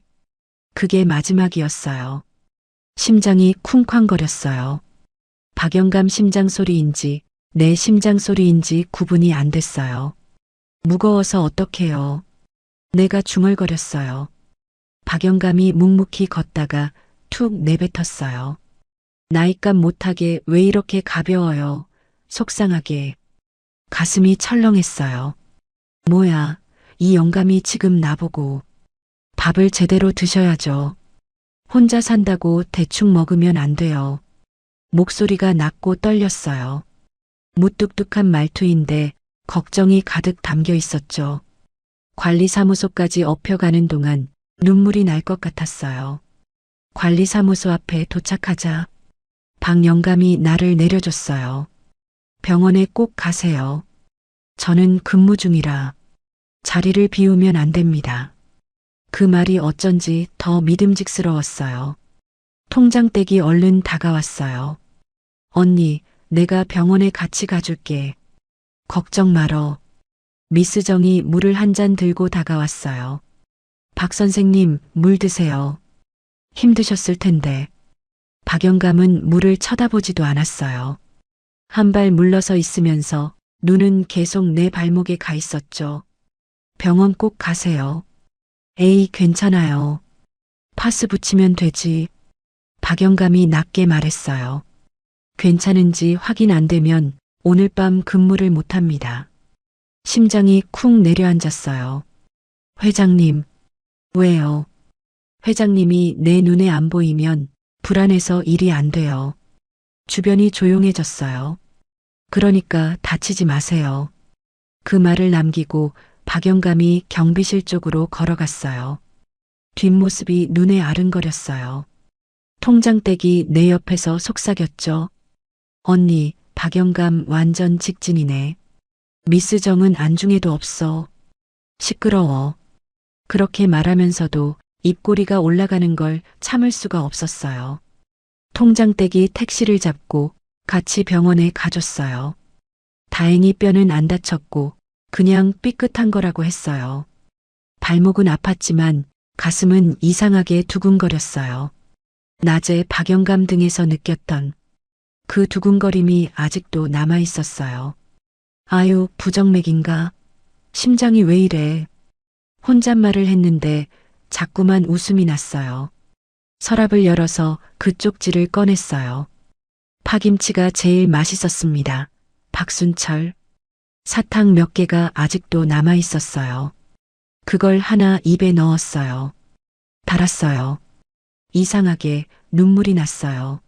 그게 마지막이었어요. 심장이 쿵쾅거렸어요. 박영감 심장 소리인지 내 심장 소리인지 구분이 안 됐어요. 무거워서 어떡해요. 내가 중얼거렸어요. 박영감이 묵묵히 걷다가 툭 내뱉었어요. 나이값 못하게 왜 이렇게 가벼워요. 속상하게. 가슴이 철렁했어요. 뭐야, 이 영감이 지금 나보고. 밥을 제대로 드셔야죠. 혼자 산다고 대충 먹으면 안 돼요. 목소리가 낮고 떨렸어요. 무뚝뚝한 말투인데 걱정이 가득 담겨 있었죠. 관리사무소까지 업혀가는 동안 눈물이 날 것 같았어요. 관리사무소 앞에 도착하자 박 영감이 나를 내려줬어요. 병원에 꼭 가세요. 저는 근무 중이라 자리를 비우면 안 됩니다. 그 말이 어쩐지 더 믿음직스러웠어요. 통장댁이 얼른 다가왔어요. 언니, 내가 병원에 같이 가줄게. 걱정 말어. 미스 정이 물을 한 잔 들고 다가왔어요. 박 선생님, 물 드세요. 힘드셨을 텐데. 박영감은 물을 쳐다보지도 않았어요. 한 발 물러서 있으면서 눈은 계속 내 발목에 가 있었죠. 병원 꼭 가세요. 에이, 괜찮아요. 파스 붙이면 되지. 박영감이 낮게 말했어요. 괜찮은지 확인 안 되면 오늘 밤 근무를 못합니다. 심장이 쿵 내려앉았어요. 회장님. 왜요? 회장님이 내 눈에 안 보이면 불안해서 일이 안 돼요. 주변이 조용해졌어요. 그러니까 다치지 마세요. 그 말을 남기고 박영감이 경비실 쪽으로 걸어갔어요. 뒷모습이 눈에 아른거렸어요. 통장댁이 내 옆에서 속삭였죠. 언니, 박영감 완전 직진이네. 미스 정은 안중에도 없어. 시끄러워. 그렇게 말하면서도 입꼬리가 올라가는 걸 참을 수가 없었어요. 통장댁이 택시를 잡고 같이 병원에 가줬어요. 다행히 뼈는 안 다쳤고 그냥 삐끗한 거라고 했어요. 발목은 아팠지만 가슴은 이상하게 두근거렸어요. 낮에 박영감 등에서 느꼈던 그 두근거림이 아직도 남아 있었어요. 아유, 부정맥인가? 심장이 왜 이래? 혼잣말을 했는데 자꾸만 웃음이 났어요. 서랍을 열어서 그 쪽지를 꺼냈어요. 파김치가 제일 맛있었습니다. 박순철. 사탕 몇 개가 아직도 남아 있었어요. 그걸 하나 입에 넣었어요. 달았어요. 이상하게 눈물이 났어요.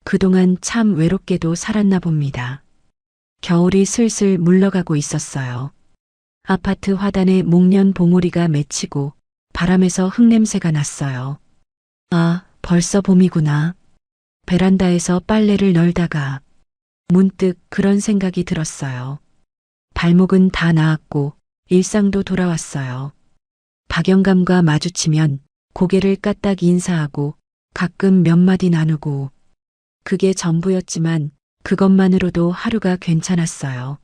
그동안 참 외롭게도 살았나 봅니다. 겨울이 슬슬 물러가고 있었어요. 아파트 화단에 목련 봉오리가 맺히고 바람에서 흙냄새가 났어요. 아, 벌써 봄이구나. 베란다에서 빨래를 널다가 문득 그런 생각이 들었어요. 발목은 다 나았고 일상도 돌아왔어요. 박영감과 마주치면 고개를 까딱 인사하고 가끔 몇 마디 나누고 그게 전부였지만 그것만으로도 하루가 괜찮았어요.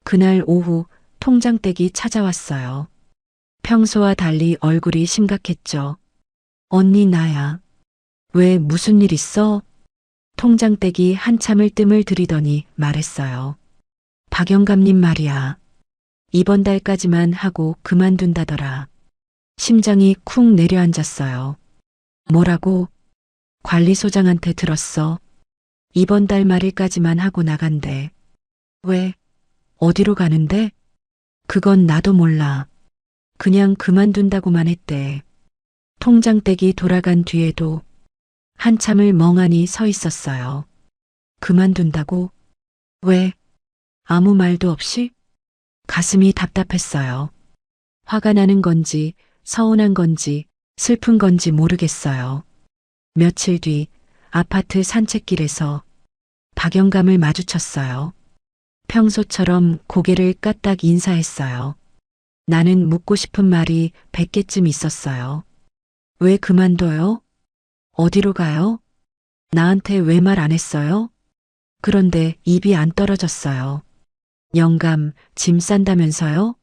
그날 오후 통장댁이 찾아왔어요. 평소와 달리 얼굴이 심각했죠. 언니 나야. 왜 무슨 일 있어? 통장댁이 한참을 뜸을 들이더니 말했어요. 박영감님 말이야. 이번 달까지만 하고 그만둔다더라. 심장이 쿵 내려앉았어요. 뭐라고? 관리소장한테 들었어. 이번 달 말일까지만 하고 나간대. 왜? 어디로 가는데? 그건 나도 몰라. 그냥 그만둔다고만 했대. 통장댁이 돌아간 뒤에도 한참을 멍하니 서 있었어요. 그만둔다고? 왜? 아무 말도 없이? 가슴이 답답했어요. 화가 나는 건지 서운한 건지 슬픈 건지 모르겠어요. 며칠 뒤 아파트 산책길에서 박영감을 마주쳤어요. 평소처럼 고개를 까딱 인사했어요. 나는 묻고 싶은 말이 100개쯤 있었어요. 왜 그만둬요? 어디로 가요? 나한테 왜 말 안 했어요? 그런데 입이 안 떨어졌어요. 영감, 짐 싼다면서요?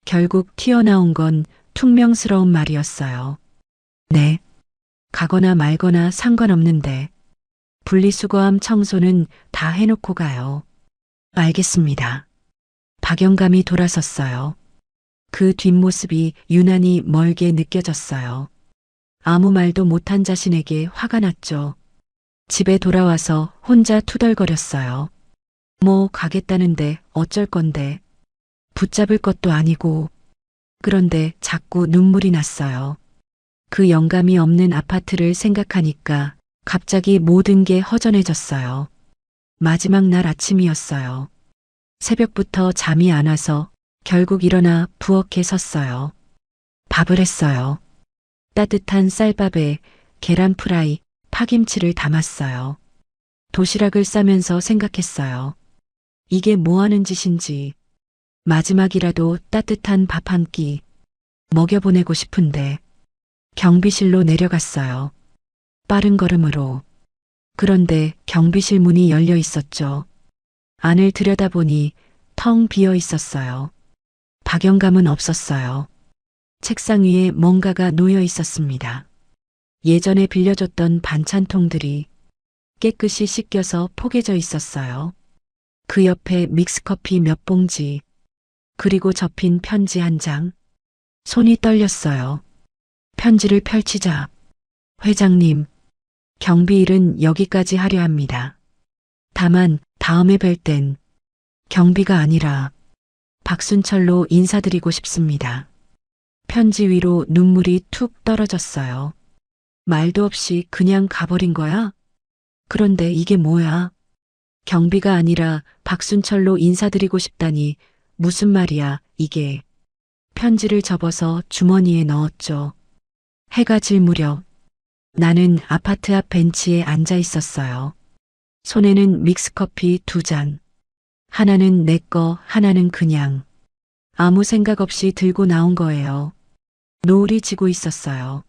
결국 튀어나온 건 퉁명스러운 말이었어요. 네. 가거나 말거나 상관없는데 분리수거함 청소는 다 해놓고 가요. 알겠습니다. 박영감이 돌아섰어요. 그 뒷모습이 유난히 멀게 느껴졌어요. 아무 말도 못한 자신에게 화가 났죠. 집에 돌아와서 혼자 투덜거렸어요. 뭐 가겠다는데 어쩔 건데. 붙잡을 것도 아니고. 그런데 자꾸 눈물이 났어요. 그 영감이 없는 아파트를 생각하니까 갑자기 모든 게 허전해졌어요. 마지막 날 아침이었어요. 새벽부터 잠이 안 와서 결국 일어나 부엌에 섰어요. 밥을 했어요. 따뜻한 쌀밥에 계란 프라이, 파김치를 담았어요. 도시락을 싸면서 생각했어요. 이게 뭐 하는 짓인지. 마지막이라도 따뜻한 밥 한 끼 먹여보내고 싶은데. 경비실로 내려갔어요. 빠른 걸음으로. 그런데 경비실 문이 열려 있었죠. 안을 들여다보니 텅 비어 있었어요. 박영감은 없었어요. 책상 위에 뭔가가 놓여 있었습니다. 예전에 빌려줬던 반찬통들이 깨끗이 씻겨서 포개져 있었어요. 그 옆에 믹스커피 몇 봉지, 그리고 접힌 편지 한 장. 손이 떨렸어요. 편지를 펼치자. 회장님, 경비일은 여기까지 하려 합니다. 다만 다음에 뵐 땐 경비가 아니라 박순철로 인사드리고 싶습니다. 편지 위로 눈물이 툭 떨어졌어요. 말도 없이 그냥 가버린 거야? 그런데 이게 뭐야? 경비가 아니라 박순철로 인사드리고 싶다니 무슨 말이야, 이게. 편지를 접어서 주머니에 넣었죠. 해가 질 무렵 나는 아파트 앞 벤치에 앉아 있었어요. 손에는 믹스커피 2잔. 하나는 내 거, 하나는 그냥. 아무 생각 없이 들고 나온 거예요. 노을이 지고 있었어요.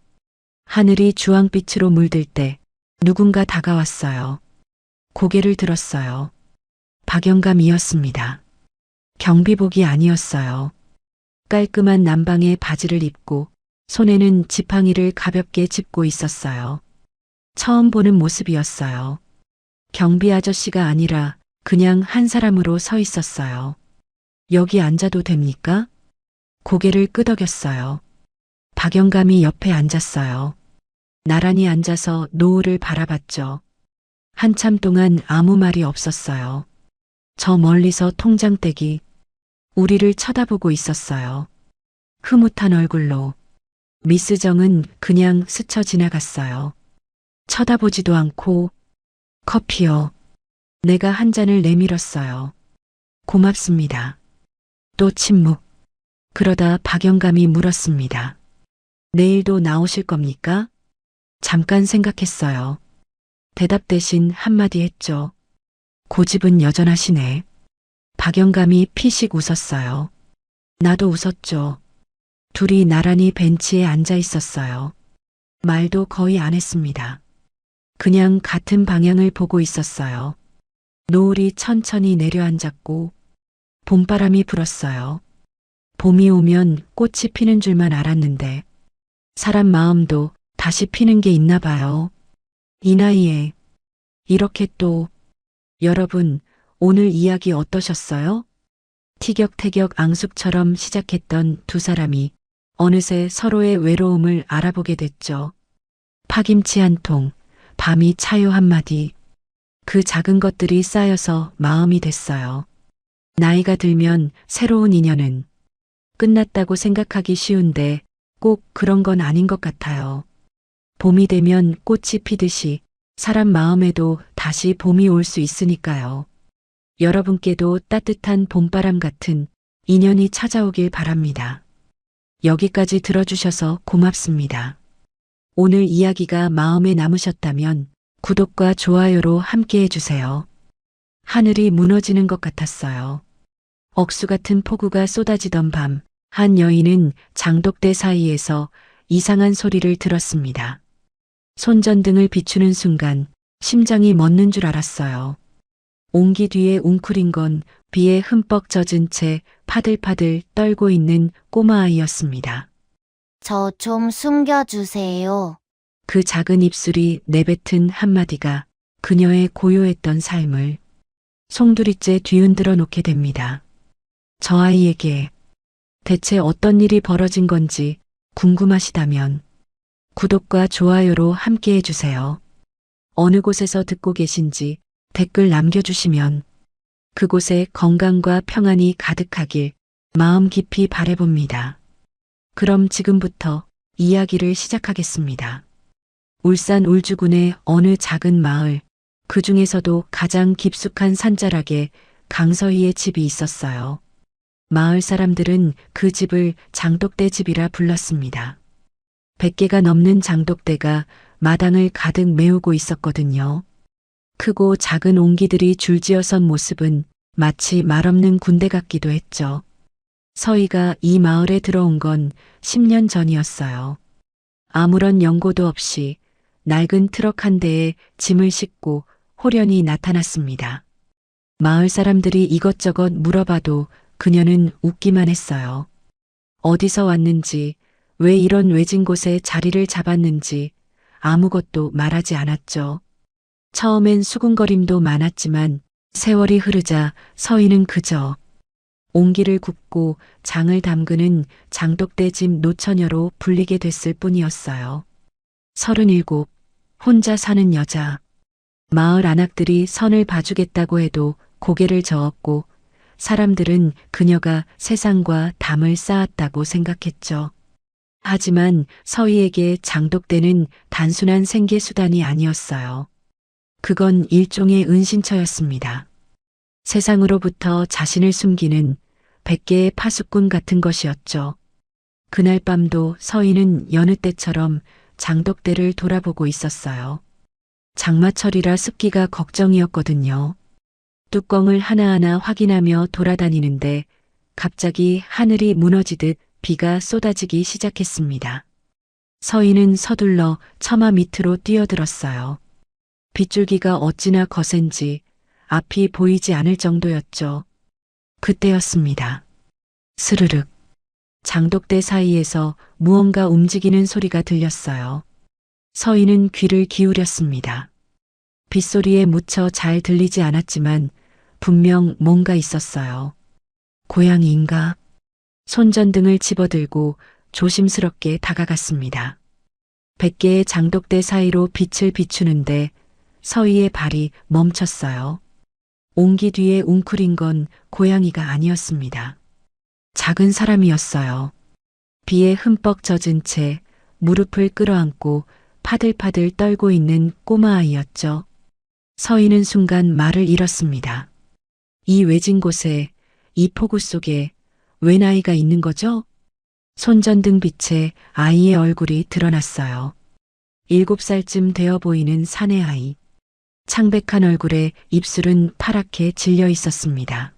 하늘이 주황빛으로 물들 때 누군가 다가왔어요. 고개를 들었어요. 박영감이었습니다. 경비복이 아니었어요. 깔끔한 남방의 바지를 입고 손에는 지팡이를 가볍게 짚고 있었어요. 처음 보는 모습이었어요. 경비 아저씨가 아니라 그냥 한 사람으로 서 있었어요. 여기 앉아도 됩니까? 고개를 끄덕였어요. 박영감이 옆에 앉았어요. 나란히 앉아서 노을을 바라봤죠. 한참 동안 아무 말이 없었어요. 저 멀리서 통장댁이 우리를 쳐다보고 있었어요. 흐뭇한 얼굴로. 미스 정은 그냥 스쳐 지나갔어요. 쳐다보지도 않고. 커피요. 내가 한 잔을 내밀었어요. 고맙습니다. 또 침묵. 그러다 박영감이 물었습니다. 내일도 나오실 겁니까? 잠깐 생각했어요. 대답 대신 한마디 했죠. 고집은 여전하시네. 박영감이 피식 웃었어요. 나도 웃었죠. 둘이 나란히 벤치에 앉아 있었어요. 말도 거의 안 했습니다. 그냥 같은 방향을 보고 있었어요. 노을이 천천히 내려앉았고 봄바람이 불었어요. 봄이 오면 꽃이 피는 줄만 알았는데 사람 마음도 다시 피는 게 있나 봐요. 이 나이에 이렇게 또. 여러분, 오늘 이야기 어떠셨어요? 티격태격 앙숙처럼 시작했던 두 사람이 어느새 서로의 외로움을 알아보게 됐죠. 파김치 한 통, 밤이 차요 한마디. 그 작은 것들이 쌓여서 마음이 됐어요. 나이가 들면 새로운 인연은 끝났다고 생각하기 쉬운데 꼭 그런 건 아닌 것 같아요. 봄이 되면 꽃이 피듯이 사람 마음에도 다시 봄이 올 수 있으니까요. 여러분께도 따뜻한 봄바람 같은 인연이 찾아오길 바랍니다. 여기까지 들어주셔서 고맙습니다. 오늘 이야기가 마음에 남으셨다면 구독과 좋아요로 함께 해주세요. 하늘이 무너지는 것 같았어요. 억수 같은 폭우가 쏟아지던 밤, 한 여인은 장독대 사이에서 이상한 소리를 들었습니다. 손전등을 비추는 순간 심장이 멎는 줄 알았어요. 옹기 뒤에 웅크린 건 비에 흠뻑 젖은 채 파들파들 떨고 있는 꼬마아이였습니다. 저 좀 숨겨주세요. 그 작은 입술이 내뱉은 한마디가 그녀의 고요했던 삶을 송두리째 뒤흔들어 놓게 됩니다. 저 아이에게 대체 어떤 일이 벌어진 건지 궁금하시다면 구독과 좋아요로 함께 해주세요. 어느 곳에서 듣고 계신지 댓글 남겨주시면 그곳에 건강과 평안이 가득하길 마음 깊이 바라봅니다. 그럼 지금부터 이야기를 시작하겠습니다. 울산 울주군의 어느 작은 마을, 그 중에서도 가장 깊숙한 산자락에 강서희의 집이 있었어요. 마을 사람들은 그 집을 장독대 집이라 불렀습니다. 100개가 넘는 장독대가 마당을 가득 메우고 있었거든요. 크고 작은 옹기들이 줄지어 선 모습은 마치 말없는 군대 같기도 했죠. 서희가 이 마을에 들어온 건 10년 전이었어요. 아무런 연고도 없이 낡은 트럭 한 대에 짐을 싣고 호련히 나타났습니다. 마을 사람들이 이것저것 물어봐도 그녀는 웃기만 했어요. 어디서 왔는지, 왜 이런 외진 곳에 자리를 잡았는지 아무것도 말하지 않았죠. 처음엔 수군거림도 많았지만 세월이 흐르자 서희는 그저 옹기를 굽고 장을 담그는 장독대 집 노처녀로 불리게 됐을 뿐이었어요. 37, 혼자 사는 여자. 마을 안악들이 선을 봐주겠다고 해도 고개를 저었고 사람들은 그녀가 세상과 담을 쌓았다고 생각했죠. 하지만 서희에게 장독대는 단순한 생계수단이 아니었어요. 그건 일종의 은신처였습니다. 세상으로부터 자신을 숨기는 100개의 파수꾼 같은 것이었죠. 그날 밤도 서희는 여느 때처럼 장독대를 돌아보고 있었어요. 장마철이라 습기가 걱정이었거든요. 뚜껑을 하나하나 확인하며 돌아다니는데 갑자기 하늘이 무너지듯 비가 쏟아지기 시작했습니다. 서희는 서둘러 처마 밑으로 뛰어들었어요. 빗줄기가 어찌나 거센지 앞이 보이지 않을 정도였죠. 그때였습니다. 스르륵. 장독대 사이에서 무언가 움직이는 소리가 들렸어요. 서희는 귀를 기울였습니다. 빗소리에 묻혀 잘 들리지 않았지만 분명 뭔가 있었어요. 고양이인가? 손전등을 집어들고 조심스럽게 다가갔습니다. 100개의 장독대 사이로 빛을 비추는데 서희의 발이 멈췄어요. 옹기 뒤에 웅크린 건 고양이가 아니었습니다. 작은 사람이었어요. 비에 흠뻑 젖은 채 무릎을 끌어안고 파들파들 떨고 있는 꼬마아이였죠. 서희는 순간 말을 잃었습니다. 이 외진 곳에, 이 폭우 속에 웬 아이가 있는 거죠? 손전등 빛에 아이의 얼굴이 드러났어요. 7살쯤 되어 보이는 사내 아이. 창백한 얼굴에 입술은 파랗게 질려 있었습니다.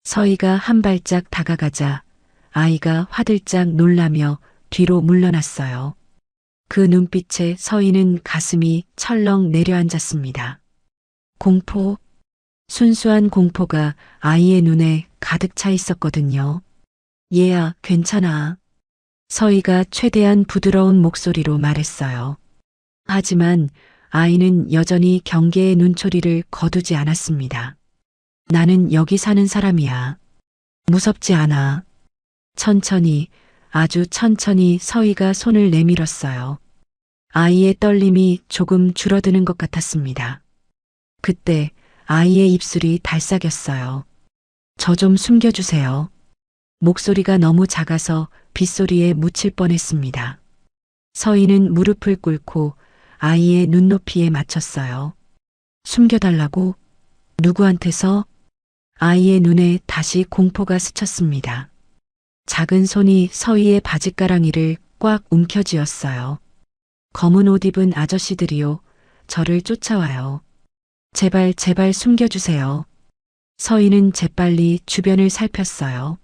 서희가 한 발짝 다가가자 아이가 화들짝 놀라며 뒤로 물러났어요. 그 눈빛에 서희는 가슴이 철렁 내려앉았습니다. 공포, 순수한 공포가 아이의 눈에 가득 차 있었거든요. 얘야, 괜찮아. 서희가 최대한 부드러운 목소리로 말했어요. 하지만 아이는 여전히 경계의 눈초리를 거두지 않았습니다. 나는 여기 사는 사람이야. 무섭지 않아. 천천히, 아주 천천히 서희가 손을 내밀었어요. 아이의 떨림이 조금 줄어드는 것 같았습니다. 그때 아이의 입술이 달싹였어요. 저 좀 숨겨주세요. 목소리가 너무 작아서 빗소리에 묻힐 뻔했습니다. 서희는 무릎을 꿇고 아이의 눈높이에 맞췄어요. 숨겨달라고? 누구한테서? 아이의 눈에 다시 공포가 스쳤습니다. 작은 손이 서희의 바짓가랑이를 꽉 움켜쥐었어요. 검은 옷 입은 아저씨들이요. 저를 쫓아와요. 제발, 제발 숨겨주세요. 서희는 재빨리 주변을 살폈어요.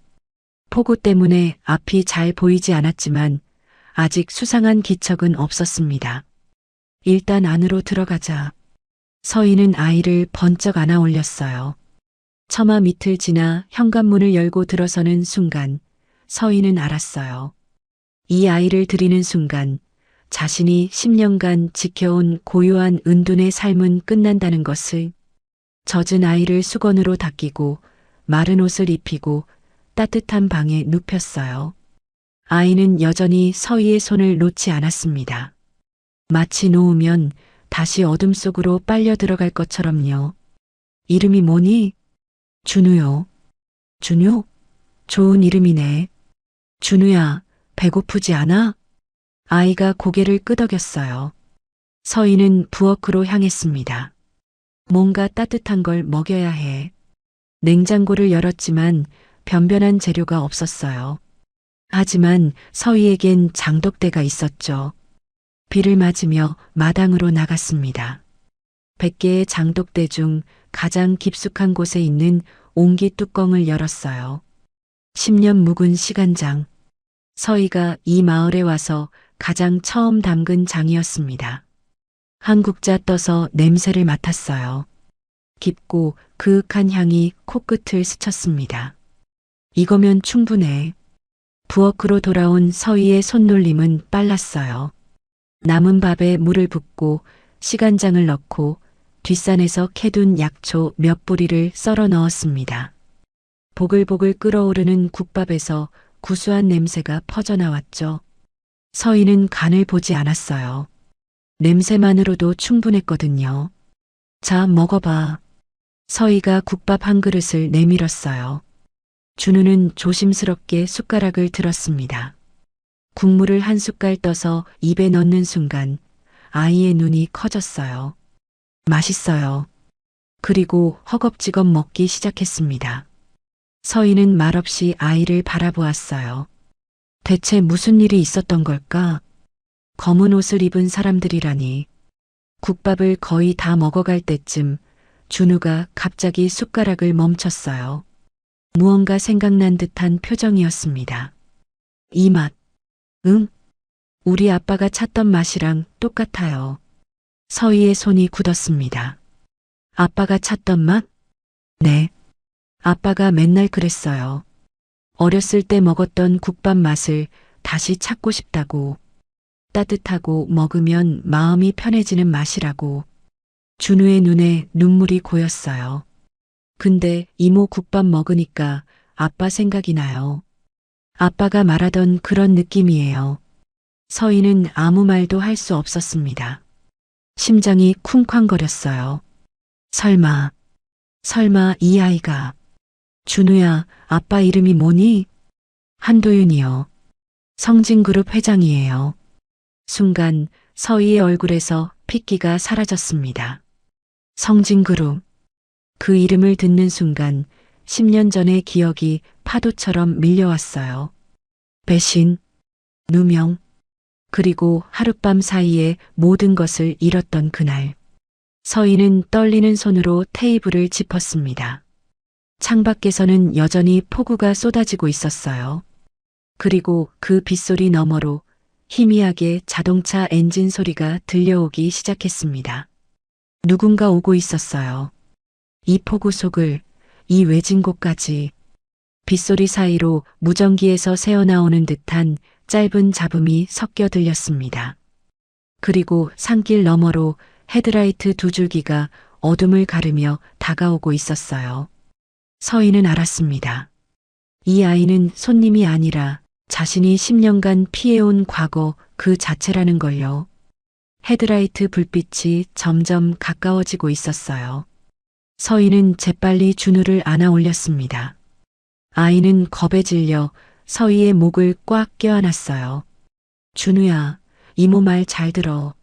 폭우 때문에 앞이 잘 보이지 않았지만 아직 수상한 기척은 없었습니다. 일단 안으로 들어가자. 서희는 아이를 번쩍 안아 올렸어요. 처마 밑을 지나 현관문을 열고 들어서는 순간 서희는 알았어요. 이 아이를 들이는 순간 자신이 10년간 지켜온 고요한 은둔의 삶은 끝난다는 것을. 젖은 아이를 수건으로 닦이고 마른 옷을 입히고 따뜻한 방에 눕혔어요. 아이는 여전히 서희의 손을 놓지 않았습니다. 마치 놓으면 다시 어둠 속으로 빨려 들어갈 것처럼요. 이름이 뭐니? 준우요. 준우? 좋은 이름이네. 준우야, 배고프지 않아? 아이가 고개를 끄덕였어요. 서희는 부엌으로 향했습니다. 뭔가 따뜻한 걸 먹여야 해. 냉장고를 열었지만 변변한 재료가 없었어요. 하지만 서희에겐 장독대가 있었죠. 비를 맞으며 마당으로 나갔습니다. 100개의 장독대 중 가장 깊숙한 곳에 있는 옹기 뚜껑을 열었어요. 10년 묵은 시간장. 서희가 이 마을에 와서 가장 처음 담근 장이었습니다. 한 국자 떠서 냄새를 맡았어요. 깊고 그윽한 향이 코끝을 스쳤습니다. 이거면 충분해. 부엌으로 돌아온 서희의 손놀림은 빨랐어요. 남은 밥에 물을 붓고 시간장을 넣고 뒷산에서 캐둔 약초 몇 뿌리를 썰어 넣었습니다. 보글보글 끓어오르는 국밥에서 구수한 냄새가 퍼져나왔죠. 서희는 간을 보지 않았어요. 냄새만으로도 충분했거든요. 자, 먹어봐. 서희가 국밥 한 그릇을 내밀었어요. 준우는 조심스럽게 숟가락을 들었습니다. 국물을 한 숟갈 떠서 입에 넣는 순간 아이의 눈이 커졌어요. 맛있어요. 그리고 허겁지겁 먹기 시작했습니다. 서희는 말없이 아이를 바라보았어요. 대체 무슨 일이 있었던 걸까? 검은 옷을 입은 사람들이라니. 국밥을 거의 다 먹어갈 때쯤 준우가 갑자기 숟가락을 멈췄어요. 무언가 생각난 듯한 표정이었습니다. 이 맛. 응? 우리 아빠가 찾던 맛이랑 똑같아요. 서희의 손이 굳었습니다. 아빠가 찾던 맛? 네. 아빠가 맨날 그랬어요. 어렸을 때 먹었던 국밥 맛을 다시 찾고 싶다고. 따뜻하고 먹으면 마음이 편해지는 맛이라고. 준우의 눈에 눈물이 고였어요. 근데 이모 국밥 먹으니까 아빠 생각이 나요. 아빠가 말하던 그런 느낌이에요. 서희는 아무 말도 할 수 없었습니다. 심장이 쿵쾅거렸어요. 설마 이 아이가. 준우야, 아빠 이름이 뭐니? 한도윤이요. 성진그룹 회장이에요. 순간 서희의 얼굴에서 핏기가 사라졌습니다. 성진그룹. 그 이름을 듣는 순간 10년 전의 기억이 파도처럼 밀려왔어요. 배신, 누명, 그리고 하룻밤 사이에 모든 것을 잃었던 그날. 서희는 떨리는 손으로 테이블을 짚었습니다. 창밖에서는 여전히 폭우가 쏟아지고 있었어요. 그리고 그 빗소리 너머로 희미하게 자동차 엔진 소리가 들려오기 시작했습니다. 누군가 오고 있었어요. 이 폭우 속을, 이 외진 곳까지. 빗소리 사이로 무전기에서 새어나오는 듯한 짧은 잡음이 섞여 들렸습니다. 그리고 산길 너머로 헤드라이트 두 줄기가 어둠을 가르며 다가오고 있었어요. 서희는 알았습니다. 이 아이는 손님이 아니라 자신이 10년간 피해온 과거 그 자체라는 걸요. 헤드라이트 불빛이 점점 가까워지고 있었어요. 서희는 재빨리 준우를 안아 올렸습니다. 아이는 겁에 질려 서희의 목을 꽉 껴안았어요. 준우야, 이모 말 잘 들어.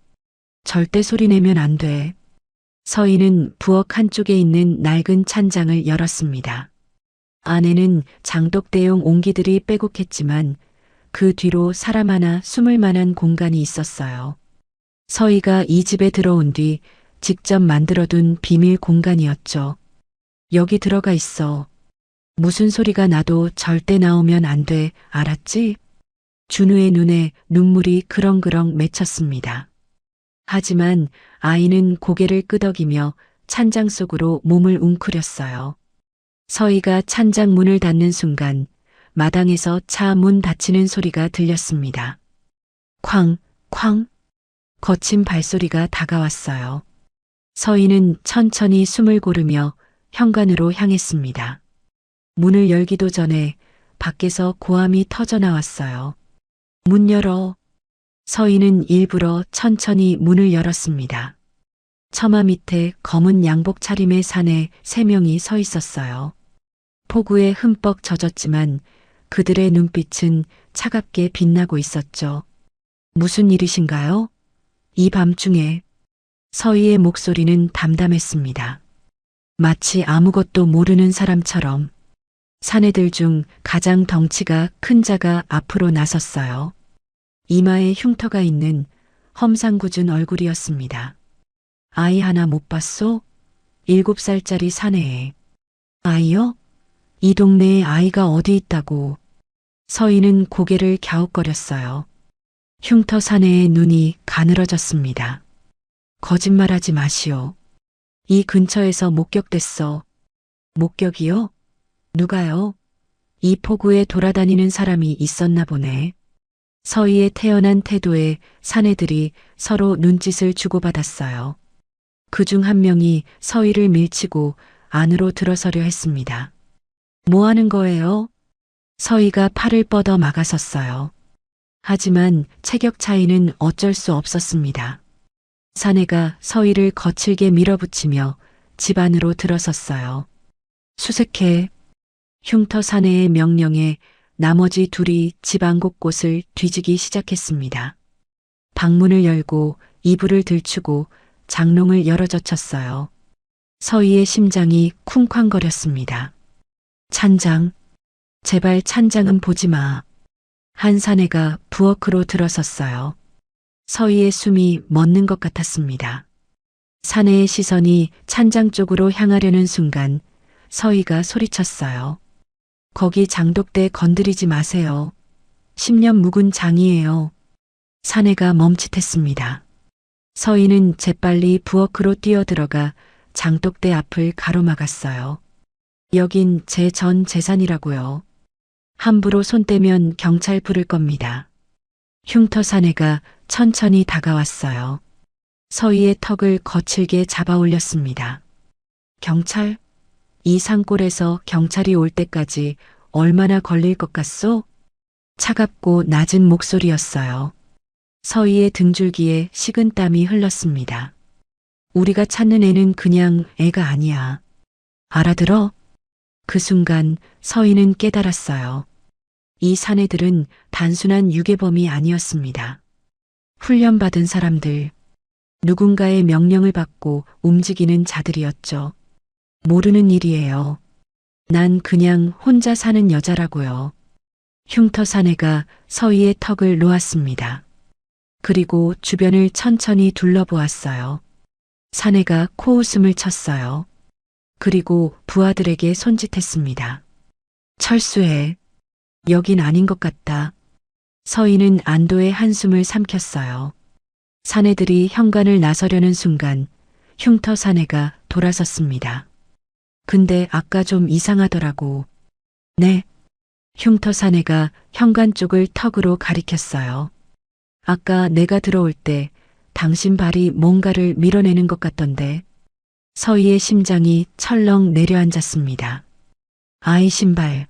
절대 소리 내면 안 돼. 서희는 부엌 한쪽에 있는 낡은 찬장을 열었습니다. 안에는 장독대용 옹기들이 빼곡했지만 그 뒤로 사람 하나 숨을 만한 공간이 있었어요. 서희가 이 집에 들어온 뒤 직접 만들어둔 비밀 공간이었죠. 여기 들어가 있어. 무슨 소리가 나도 절대 나오면 안 돼. 알았지? 준우의 눈에 눈물이 그렁그렁 맺혔습니다. 하지만 아이는 고개를 끄덕이며 찬장 속으로 몸을 웅크렸어요. 서희가 찬장 문을 닫는 순간 마당에서 차 문 닫히는 소리가 들렸습니다. 쾅, 쾅. 거친 발소리가 다가왔어요. 서희는 천천히 숨을 고르며 현관으로 향했습니다. 문을 열기도 전에 밖에서 고함이 터져 나왔어요. 문 열어. 서희는 일부러 천천히 문을 열었습니다. 처마 밑에 검은 양복 차림의 사내 3명이 서 있었어요. 폭우에 흠뻑 젖었지만 그들의 눈빛은 차갑게 빛나고 있었죠. 무슨 일이신가요? 이 밤중에 서희의 목소리는 담담했습니다. 마치 아무것도 모르는 사람처럼. 사내들 중 가장 덩치가 큰 자가 앞으로 나섰어요. 이마에 흉터가 있는 험상궂은 얼굴이었습니다. 아이 하나 못 봤소? 7살짜리 사내에. 아이요? 이 동네에 아이가 어디 있다고. 서희는 고개를 갸웃거렸어요. 흉터 사내의 눈이 가늘어졌습니다. 거짓말하지 마시오. 이 근처에서 목격됐어. 목격이요? 누가요? 이 폭우에 돌아다니는 사람이 있었나 보네. 서희의 태연한 태도에 사내들이 서로 눈짓을 주고받았어요. 그중 한 명이 서희를 밀치고 안으로 들어서려 했습니다. 뭐 하는 거예요? 서희가 팔을 뻗어 막아섰어요. 하지만 체격 차이는 어쩔 수 없었습니다. 사내가 서희를 거칠게 밀어붙이며 집 안으로 들어섰어요. 수색해. 흉터 사내의 명령에 나머지 둘이 집 안 곳곳을 뒤지기 시작했습니다. 방문을 열고 이불을 들추고 장롱을 열어젖혔어요. 서희의 심장이 쿵쾅거렸습니다. 찬장. 제발 찬장은 보지 마. 한 사내가 부엌으로 들어섰어요. 서희의 숨이 멎는 것 같았습니다. 사내의 시선이 찬장 쪽으로 향하려는 순간 서희가 소리쳤어요. 거기 장독대 건드리지 마세요. 10년 묵은 장이에요. 사내가 멈칫했습니다. 서희는 재빨리 부엌으로 뛰어들어가 장독대 앞을 가로막았어요. 여긴 제 전 재산이라고요. 함부로 손 떼면 경찰 부를 겁니다. 흉터 사내가 천천히 다가왔어요. 서희의 턱을 거칠게 잡아 올렸습니다. 경찰? 이 산골에서 경찰이 올 때까지 얼마나 걸릴 것 같소? 차갑고 낮은 목소리였어요. 서희의 등줄기에 식은땀이 흘렀습니다. 우리가 찾는 애는 그냥 애가 아니야. 알아들어? 그 순간 서희는 깨달았어요. 이 사내들은 단순한 유괴범이 아니었습니다. 훈련받은 사람들, 누군가의 명령을 받고 움직이는 자들이었죠. 모르는 일이에요. 난 그냥 혼자 사는 여자라고요. 흉터 사내가 서희의 턱을 놓았습니다. 그리고 주변을 천천히 둘러보았어요. 사내가 코웃음을 쳤어요. 그리고 부하들에게 손짓했습니다. 철수해. 여긴 아닌 것 같다. 서희는 안도의 한숨을 삼켰어요. 사내들이 현관을 나서려는 순간 흉터 사내가 돌아섰습니다. 근데 아까 좀 이상하더라고. 네. 흉터 사내가 현관 쪽을 턱으로 가리켰어요. 아까 내가 들어올 때 당신 발이 뭔가를 밀어내는 것 같던데. 서희의 심장이 철렁 내려앉았습니다. 아이 신발.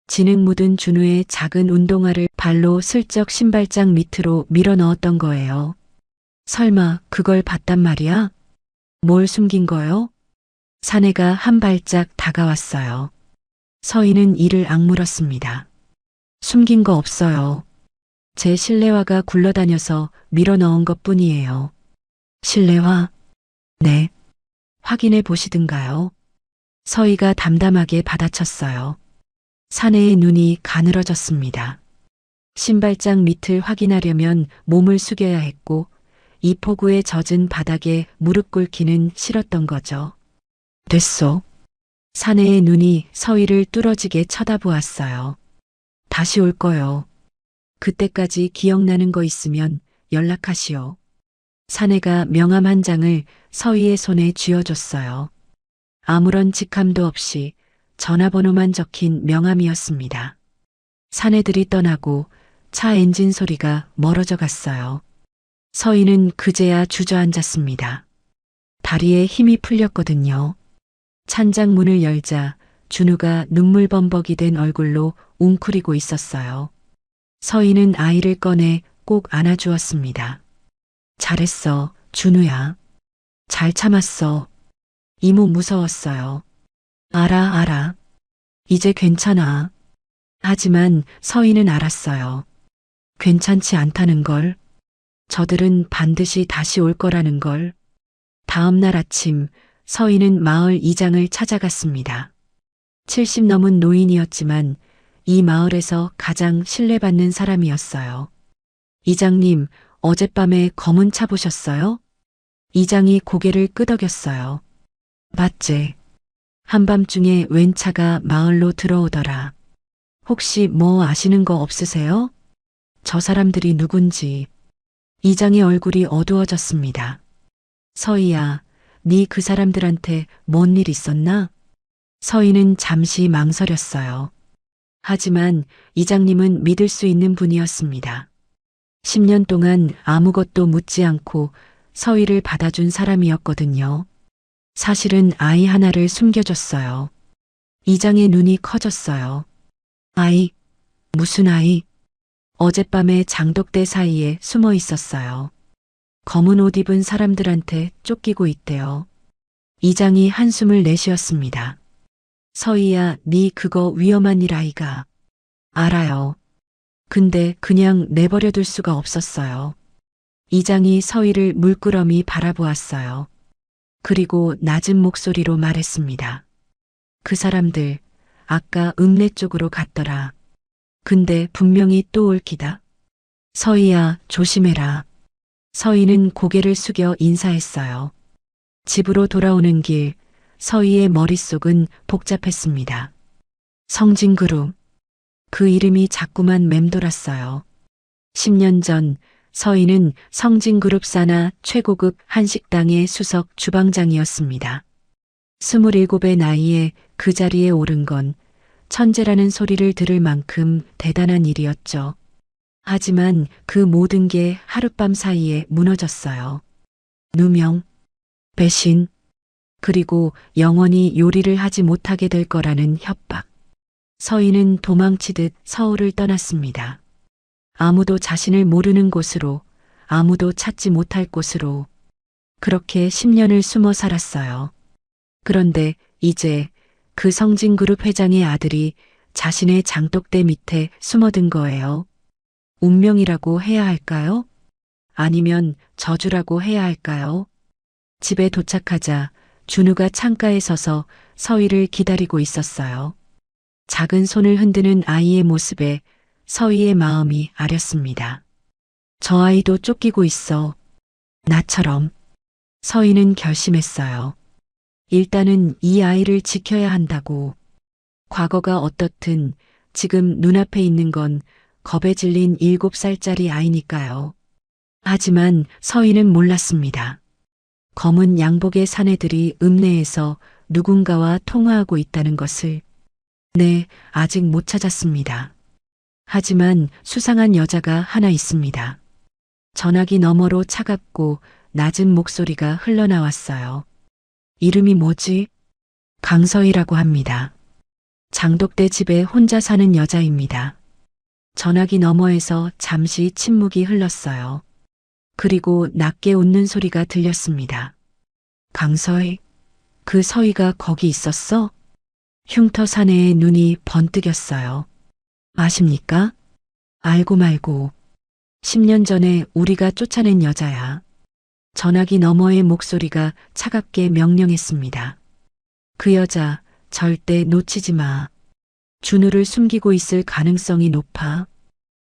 진흙 묻은 준우의 작은 운동화를 발로 슬쩍 신발장 밑으로 밀어 넣었던 거예요. 설마 그걸 봤단 말이야? 뭘 숨긴 거요? 사내가 한 발짝 다가왔어요. 서희는 이를 악물었습니다. 숨긴 거 없어요. 제 실내화가 굴러다녀서 밀어 넣은 것 뿐이에요. 실내화? 네. 확인해 보시든가요. 서희가 담담하게 받아쳤어요. 사내의 눈이 가늘어졌습니다. 신발장 밑을 확인하려면 몸을 숙여야 했고 이 폭우에 젖은 바닥에 무릎 꿇기는 싫었던 거죠. 됐소. 사내의 눈이 서희를 뚫어지게 쳐다보았어요. 다시 올 거요. 그때까지 기억나는 거 있으면 연락하시오. 사내가 명함 한 장을 서희의 손에 쥐어줬어요. 아무런 직함도 없이 전화번호만 적힌 명함이었습니다. 사내들이 떠나고 차 엔진 소리가 멀어져 갔어요. 서희는 그제야 주저앉았습니다. 다리에 힘이 풀렸거든요. 찬장 문을 열자 준우가 눈물범벅이 된 얼굴로 웅크리고 있었어요. 서희는 아이를 꺼내 꼭 안아주었습니다. 잘했어, 준우야. 잘 참았어. 이모 무서웠어요. 알아. 이제 괜찮아. 하지만 서희는 알았어요. 괜찮지 않다는 걸. 저들은 반드시 다시 올 거라는 걸. 다음 날 아침 서희는 마을 이장을 찾아갔습니다. 70 넘은 노인이었지만 이 마을에서 가장 신뢰받는 사람이었어요. 이장님, 어젯밤에 검은 차 보셨어요? 이장이 고개를 끄덕였어요. 맞제. 한밤중에 웬 차가 마을로 들어오더라. 혹시 뭐 아시는 거 없으세요? 저 사람들이 누군지. 이장의 얼굴이 어두워졌습니다. 서희야, 네 그 사람들한테 뭔 일 있었나? 서희는 잠시 망설였어요. 하지만 이장님은 믿을 수 있는 분이었습니다. 10년 동안 아무것도 묻지 않고 서희를 받아준 사람이었거든요. 사실은 아이 하나를 숨겨줬어요. 이장의 눈이 커졌어요. 아이? 무슨 아이? 어젯밤에 장독대 사이에 숨어 있었어요. 검은 옷 입은 사람들한테 쫓기고 있대요. 이장이 한숨을 내쉬었습니다. 서희야, 네 그거 위험한 일 아이가. 알아요. 근데 그냥 내버려둘 수가 없었어요. 이장이 서희를 물끄러미 바라보았어요. 그리고 낮은 목소리로 말했습니다. 그 사람들 아까 읍내 쪽으로 갔더라. 근데 분명히 또 올 기다. 서희야, 조심해라. 서희는 고개를 숙여 인사했어요. 집으로 돌아오는 길 서희의 머릿속은 복잡했습니다. 성진그룹. 그 이름이 자꾸만 맴돌았어요. 10년 전 서희는 성진그룹 산하 최고급 한식당의 수석 주방장이었습니다. 27의 나이에 그 자리에 오른 건 천재라는 소리를 들을 만큼 대단한 일이었죠. 하지만 그 모든 게 하룻밤 사이에 무너졌어요. 누명, 배신, 그리고 영원히 요리를 하지 못하게 될 거라는 협박. 서희는 도망치듯 서울을 떠났습니다. 아무도 자신을 모르는 곳으로, 아무도 찾지 못할 곳으로. 그렇게 10년을 숨어 살았어요. 그런데 이제 그 성진그룹 회장의 아들이 자신의 장독대 밑에 숨어든 거예요. 운명이라고 해야 할까요? 아니면 저주라고 해야 할까요? 집에 도착하자 준우가 창가에 서서 서희를 기다리고 있었어요. 작은 손을 흔드는 아이의 모습에 서희의 마음이 아렸습니다. 저 아이도 쫓기고 있어. 나처럼. 서희는 결심했어요. 일단은 이 아이를 지켜야 한다고. 과거가 어떻든 지금 눈앞에 있는 건 겁에 질린 7살짜리 아이니까요. 하지만 서희는 몰랐습니다. 검은 양복의 사내들이 읍내에서 누군가와 통화하고 있다는 것을. 네, 아직 못 찾았습니다. 하지만 수상한 여자가 하나 있습니다. 전화기 너머로 차갑고 낮은 목소리가 흘러나왔어요. 이름이 뭐지? 강서희라고 합니다. 장독대 집에 혼자 사는 여자입니다. 전화기 너머에서 잠시 침묵이 흘렀어요. 그리고 낮게 웃는 소리가 들렸습니다. 강서희? 그 서희가 거기 있었어? 흉터 사내의 눈이 번뜩였어요. 아십니까? 알고 말고. 10년 전에 우리가 쫓아낸 여자야. 전화기 너머의 목소리가 차갑게 명령했습니다. 그 여자 절대 놓치지 마. 준우를 숨기고 있을 가능성이 높아.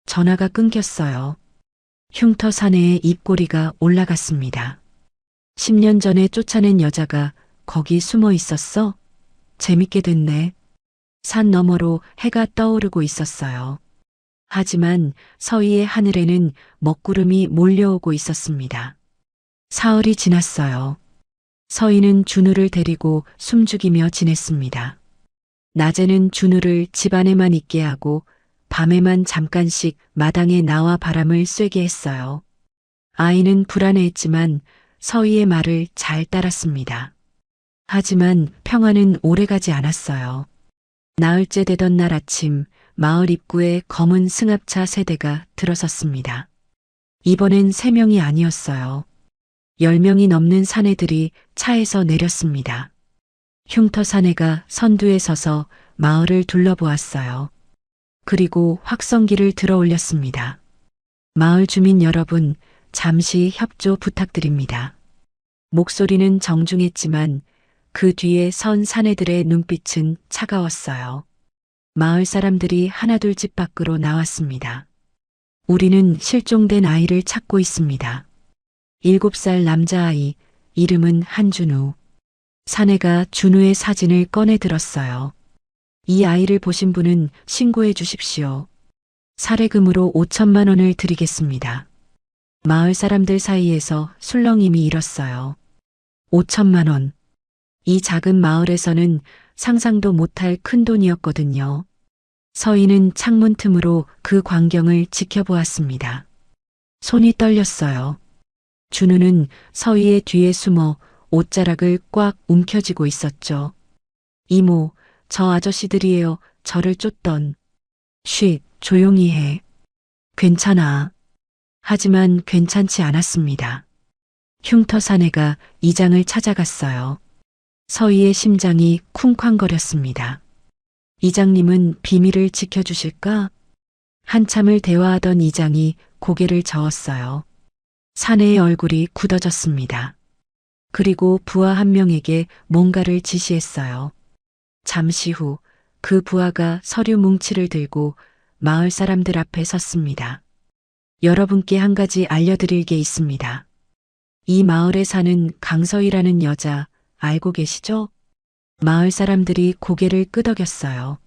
전화가 끊겼어요. 흉터 사내에 입꼬리가 올라갔습니다. 10년 전에 쫓아낸 여자가 거기 숨어 있었어? 재밌게 됐네. 산 너머로 해가 떠오르고 있었어요. 하지만 서위의 하늘에는 먹구름이 몰려오고 있었습니다. 사흘이 지났어요. 서희는 준우를 데리고 숨죽이며 지냈습니다. 낮에는 준우를 집 안에만 있게 하고 밤에만 잠깐씩 마당에 나와 바람을 쐬게 했어요. 아이는 불안해했지만 서희의 말을 잘 따랐습니다. 하지만 평화는 오래가지 않았어요. 나흘째 되던 날 아침 마을 입구에 검은 승합차 세대가 들어섰습니다. 이번엔 3명이 아니었어요. 10명이 넘는 사내들이 차에서 내렸습니다. 흉터 사내가 선두에 서서 마을을 둘러보았어요. 그리고 확성기를 들어 올렸습니다. 마을 주민 여러분, 잠시 협조 부탁드립니다. 목소리는 정중했지만 그 뒤에 선 사내들의 눈빛은 차가웠어요. 마을 사람들이 하나둘 집 밖으로 나왔습니다. 우리는 실종된 아이를 찾고 있습니다. 7살 남자아이, 이름은 한준우. 사내가 준우의 사진을 꺼내 들었어요. 이 아이를 보신 분은 신고해 주십시오. 사례금으로 5천만 원을 드리겠습니다. 마을 사람들 사이에서 술렁임이 일었어요. 5천만 원. 이 작은 마을에서는 상상도 못할 큰 돈이었거든요. 서희는 창문 틈으로 그 광경을 지켜보았습니다. 손이 떨렸어요. 준우는 서희의 뒤에 숨어 옷자락을 꽉 움켜쥐고 있었죠. 이모, 저 아저씨들이에요. 저를 쫓던. 쉿, 조용히 해. 괜찮아. 하지만 괜찮지 않았습니다. 흉터 사내가 이장을 찾아갔어요. 서희의 심장이 쿵쾅거렸습니다. 이장님은 비밀을 지켜주실까? 한참을 대화하던 이장이 고개를 저었어요. 사내의 얼굴이 굳어졌습니다. 그리고 부하 한 명에게 뭔가를 지시했어요. 잠시 후 그 부하가 서류 뭉치를 들고 마을 사람들 앞에 섰습니다. 여러분께 한 가지 알려드릴 게 있습니다. 이 마을에 사는 강서희라는 여자 알고 계시죠? 마을 사람들이 고개를 끄덕였어요.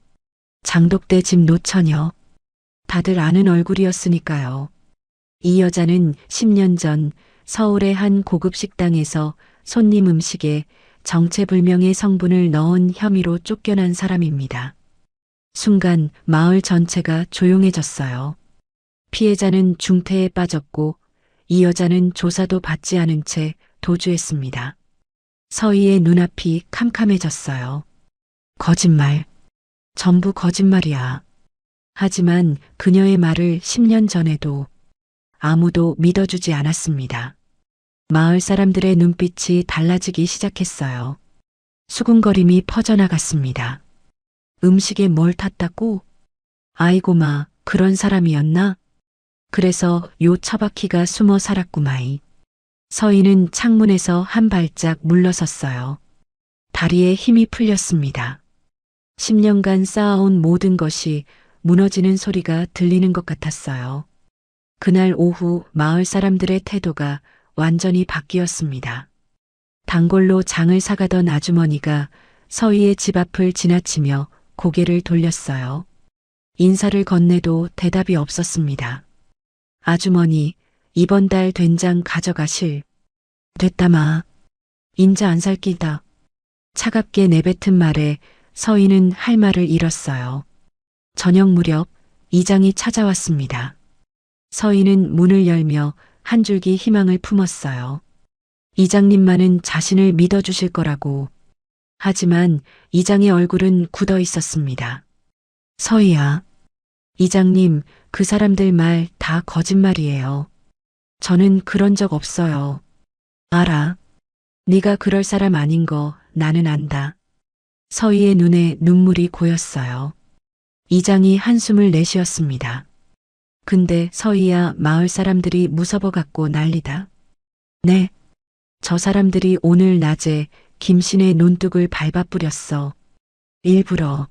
장독대 집 노처녀. 다들 아는 얼굴이었으니까요. 이 여자는 10년 전 서울의 한 고급 식당에서 손님 음식에 정체불명의 성분을 넣은 혐의로 쫓겨난 사람입니다. 순간 마을 전체가 조용해졌어요. 피해자는 중태에 빠졌고 이 여자는 조사도 받지 않은 채 도주했습니다. 서희의 눈앞이 캄캄해졌어요. 거짓말. 전부 거짓말이야. 하지만 그녀의 말을 10년 전에도 아무도 믿어주지 않았습니다. 마을 사람들의 눈빛이 달라지기 시작했어요. 수군거림이 퍼져나갔습니다. 음식에 뭘 탔다고? 아이고마, 그런 사람이었나? 그래서 요 처바퀴가 숨어 살았구마이. 서희는 창문에서 한 발짝 물러섰어요. 다리에 힘이 풀렸습니다. 10년간 쌓아온 모든 것이 무너지는 소리가 들리는 것 같았어요. 그날 오후 마을 사람들의 태도가 완전히 바뀌었습니다. 단골로 장을 사가던 아주머니가 서희의 집 앞을 지나치며 고개를 돌렸어요. 인사를 건네도 대답이 없었습니다. 아주머니, 이번 달 된장 가져가실. 됐다마. 인자 안 살 끼다. 차갑게 내뱉은 말에 서희는 할 말을 잃었어요. 저녁 무렵 이장이 찾아왔습니다. 서희는 문을 열며 한 줄기 희망을 품었어요. 이장님만은 자신을 믿어주실 거라고. 하지만 이장의 얼굴은 굳어 있었습니다. 서희야. 이장님, 그 사람들 말 다 거짓말이에요. 저는 그런 적 없어요. 알아. 네가 그럴 사람 아닌 거 나는 안다. 서희의 눈에 눈물이 고였어요. 이장이 한숨을 내쉬었습니다. 근데 서희야, 마을 사람들이 무서워 갖고 난리다. 네. 저 사람들이 오늘 낮에 김신의 논둑을 밟아 뿌렸어. 일부러.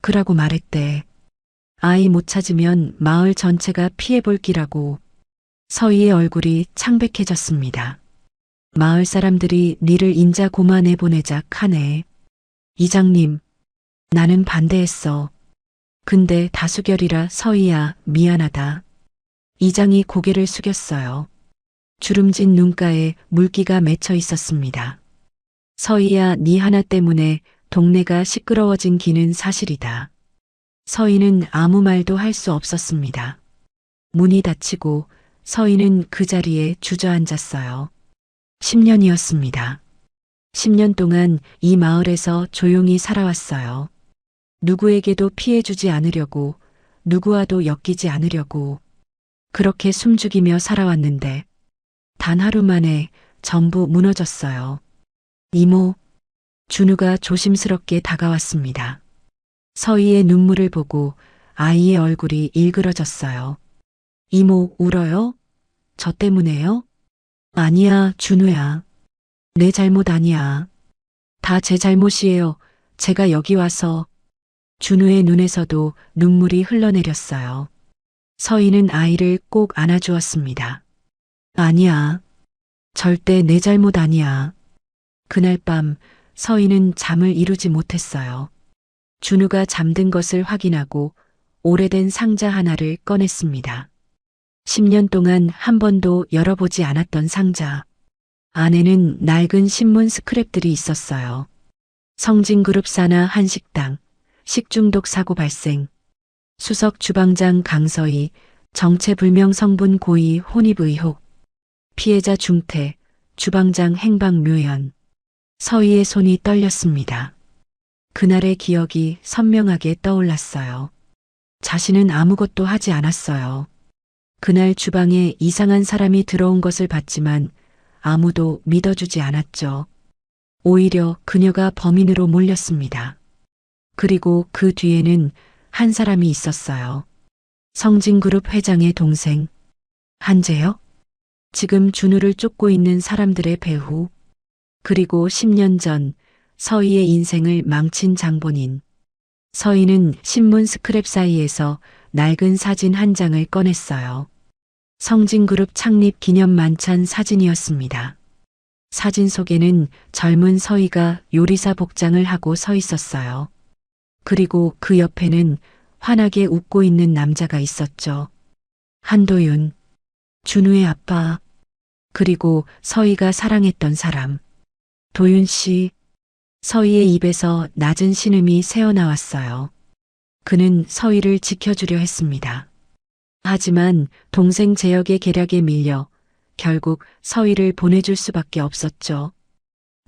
그라고 말했대. 아이 못 찾으면 마을 전체가 피해볼 기라고. 서희의 얼굴이 창백해졌습니다. 마을 사람들이 니를 인자 고만 내보내자 카네. 이장님, 나는 반대했어. 근데 다수결이라 서희야, 미안하다. 이장이 고개를 숙였어요. 주름진 눈가에 물기가 맺혀 있었습니다. 서희야, 니 하나 때문에 동네가 시끄러워진 기는 사실이다. 서희는 아무 말도 할 수 없었습니다. 문이 닫히고 서희는 그 자리에 주저앉았어요. 10년이었습니다. 10년 동안 이 마을에서 조용히 살아왔어요. 누구에게도 피해주지 않으려고, 누구와도 엮이지 않으려고, 그렇게 숨죽이며 살아왔는데, 단 하루 만에 전부 무너졌어요. 이모, 준우가 조심스럽게 다가왔습니다. 서희의 눈물을 보고 아이의 얼굴이 일그러졌어요. 이모, 울어요? 저 때문에요? 아니야, 준우야. 내 잘못 아니야. 다 제 잘못이에요. 제가 여기 와서. 준우의 눈에서도 눈물이 흘러내렸어요. 서희는 아이를 꼭 안아주었습니다. 아니야. 절대 내 잘못 아니야. 그날 밤 서희는 잠을 이루지 못했어요. 준우가 잠든 것을 확인하고 오래된 상자 하나를 꺼냈습니다. 10년 동안 한 번도 열어보지 않았던 상자. 안에는 낡은 신문 스크랩들이 있었어요. 성진그룹 산하 한식당, 식중독 사고 발생, 수석 주방장 강서희, 정체불명 성분 고의 혼입 의혹, 피해자 중태, 주방장 행방 묘연. 서희의 손이 떨렸습니다. 그날의 기억이 선명하게 떠올랐어요. 자신은 아무것도 하지 않았어요. 그날 주방에 이상한 사람이 들어온 것을 봤지만 아무도 믿어주지 않았죠. 오히려 그녀가 범인으로 몰렸습니다. 그리고 그 뒤에는 한 사람이 있었어요. 성진그룹 회장의 동생. 한재혁? 지금 준우를 쫓고 있는 사람들의 배후. 그리고 10년 전 서희의 인생을 망친 장본인. 서희는 신문 스크랩 사이에서 낡은 사진 한 장을 꺼냈어요. 성진그룹 창립 기념 만찬 사진이었습니다. 사진 속에는 젊은 서희가 요리사 복장을 하고 서 있었어요. 그리고 그 옆에는 환하게 웃고 있는 남자가 있었죠. 한도윤, 준우의 아빠, 그리고 서희가 사랑했던 사람. 도윤 씨. 서희의 입에서 낮은 신음이 새어나왔어요. 그는 서희를 지켜주려 했습니다. 하지만 동생 재혁의 계략에 밀려 결국 서희를 보내줄 수밖에 없었죠.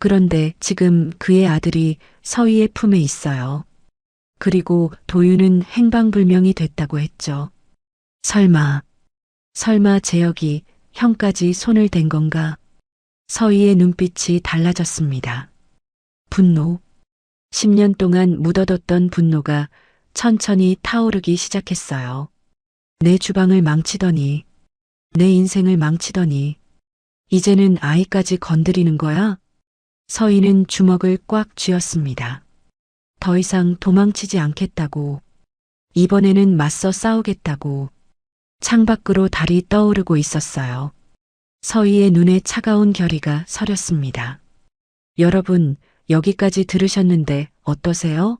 그런데 지금 그의 아들이 서희의 품에 있어요. 그리고 도윤은 행방불명이 됐다고 했죠. 설마 재혁이 형까지 손을 댄 건가? 서희의 눈빛이 달라졌습니다. 분노. 10년 동안 묻어뒀던 분노가 천천히 타오르기 시작했어요. 내 주방을 망치더니, 내 인생을 망치더니, 이제는 아이까지 건드리는 거야? 서희는 주먹을 꽉 쥐었습니다. 더 이상 도망치지 않겠다고, 이번에는 맞서 싸우겠다고, 창밖으로 달이 떠오르고 있었어요. 서희의 눈에 차가운 결의가 서렸습니다. 여러분, 여기까지 들으셨는데 어떠세요?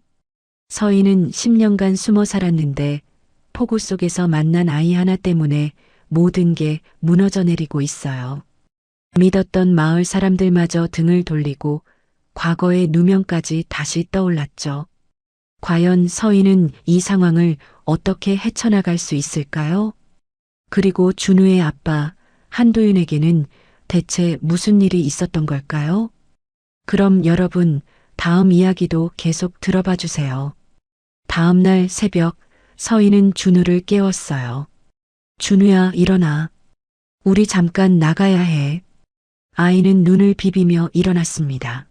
서희는 10년간 숨어 살았는데 폭우 속에서 만난 아이 하나 때문에 모든 게 무너져 내리고 있어요. 믿었던 마을 사람들마저 등을 돌리고 과거의 누명까지 다시 떠올랐죠. 과연 서희는 이 상황을 어떻게 헤쳐나갈 수 있을까요? 그리고 준우의 아빠 한도윤에게는 대체 무슨 일이 있었던 걸까요? 그럼 여러분, 다음 이야기도 계속 들어봐 주세요. 다음 날 새벽, 서희는 준우를 깨웠어요. 준우야, 일어나. 우리 잠깐 나가야 해. 아이는 눈을 비비며 일어났습니다.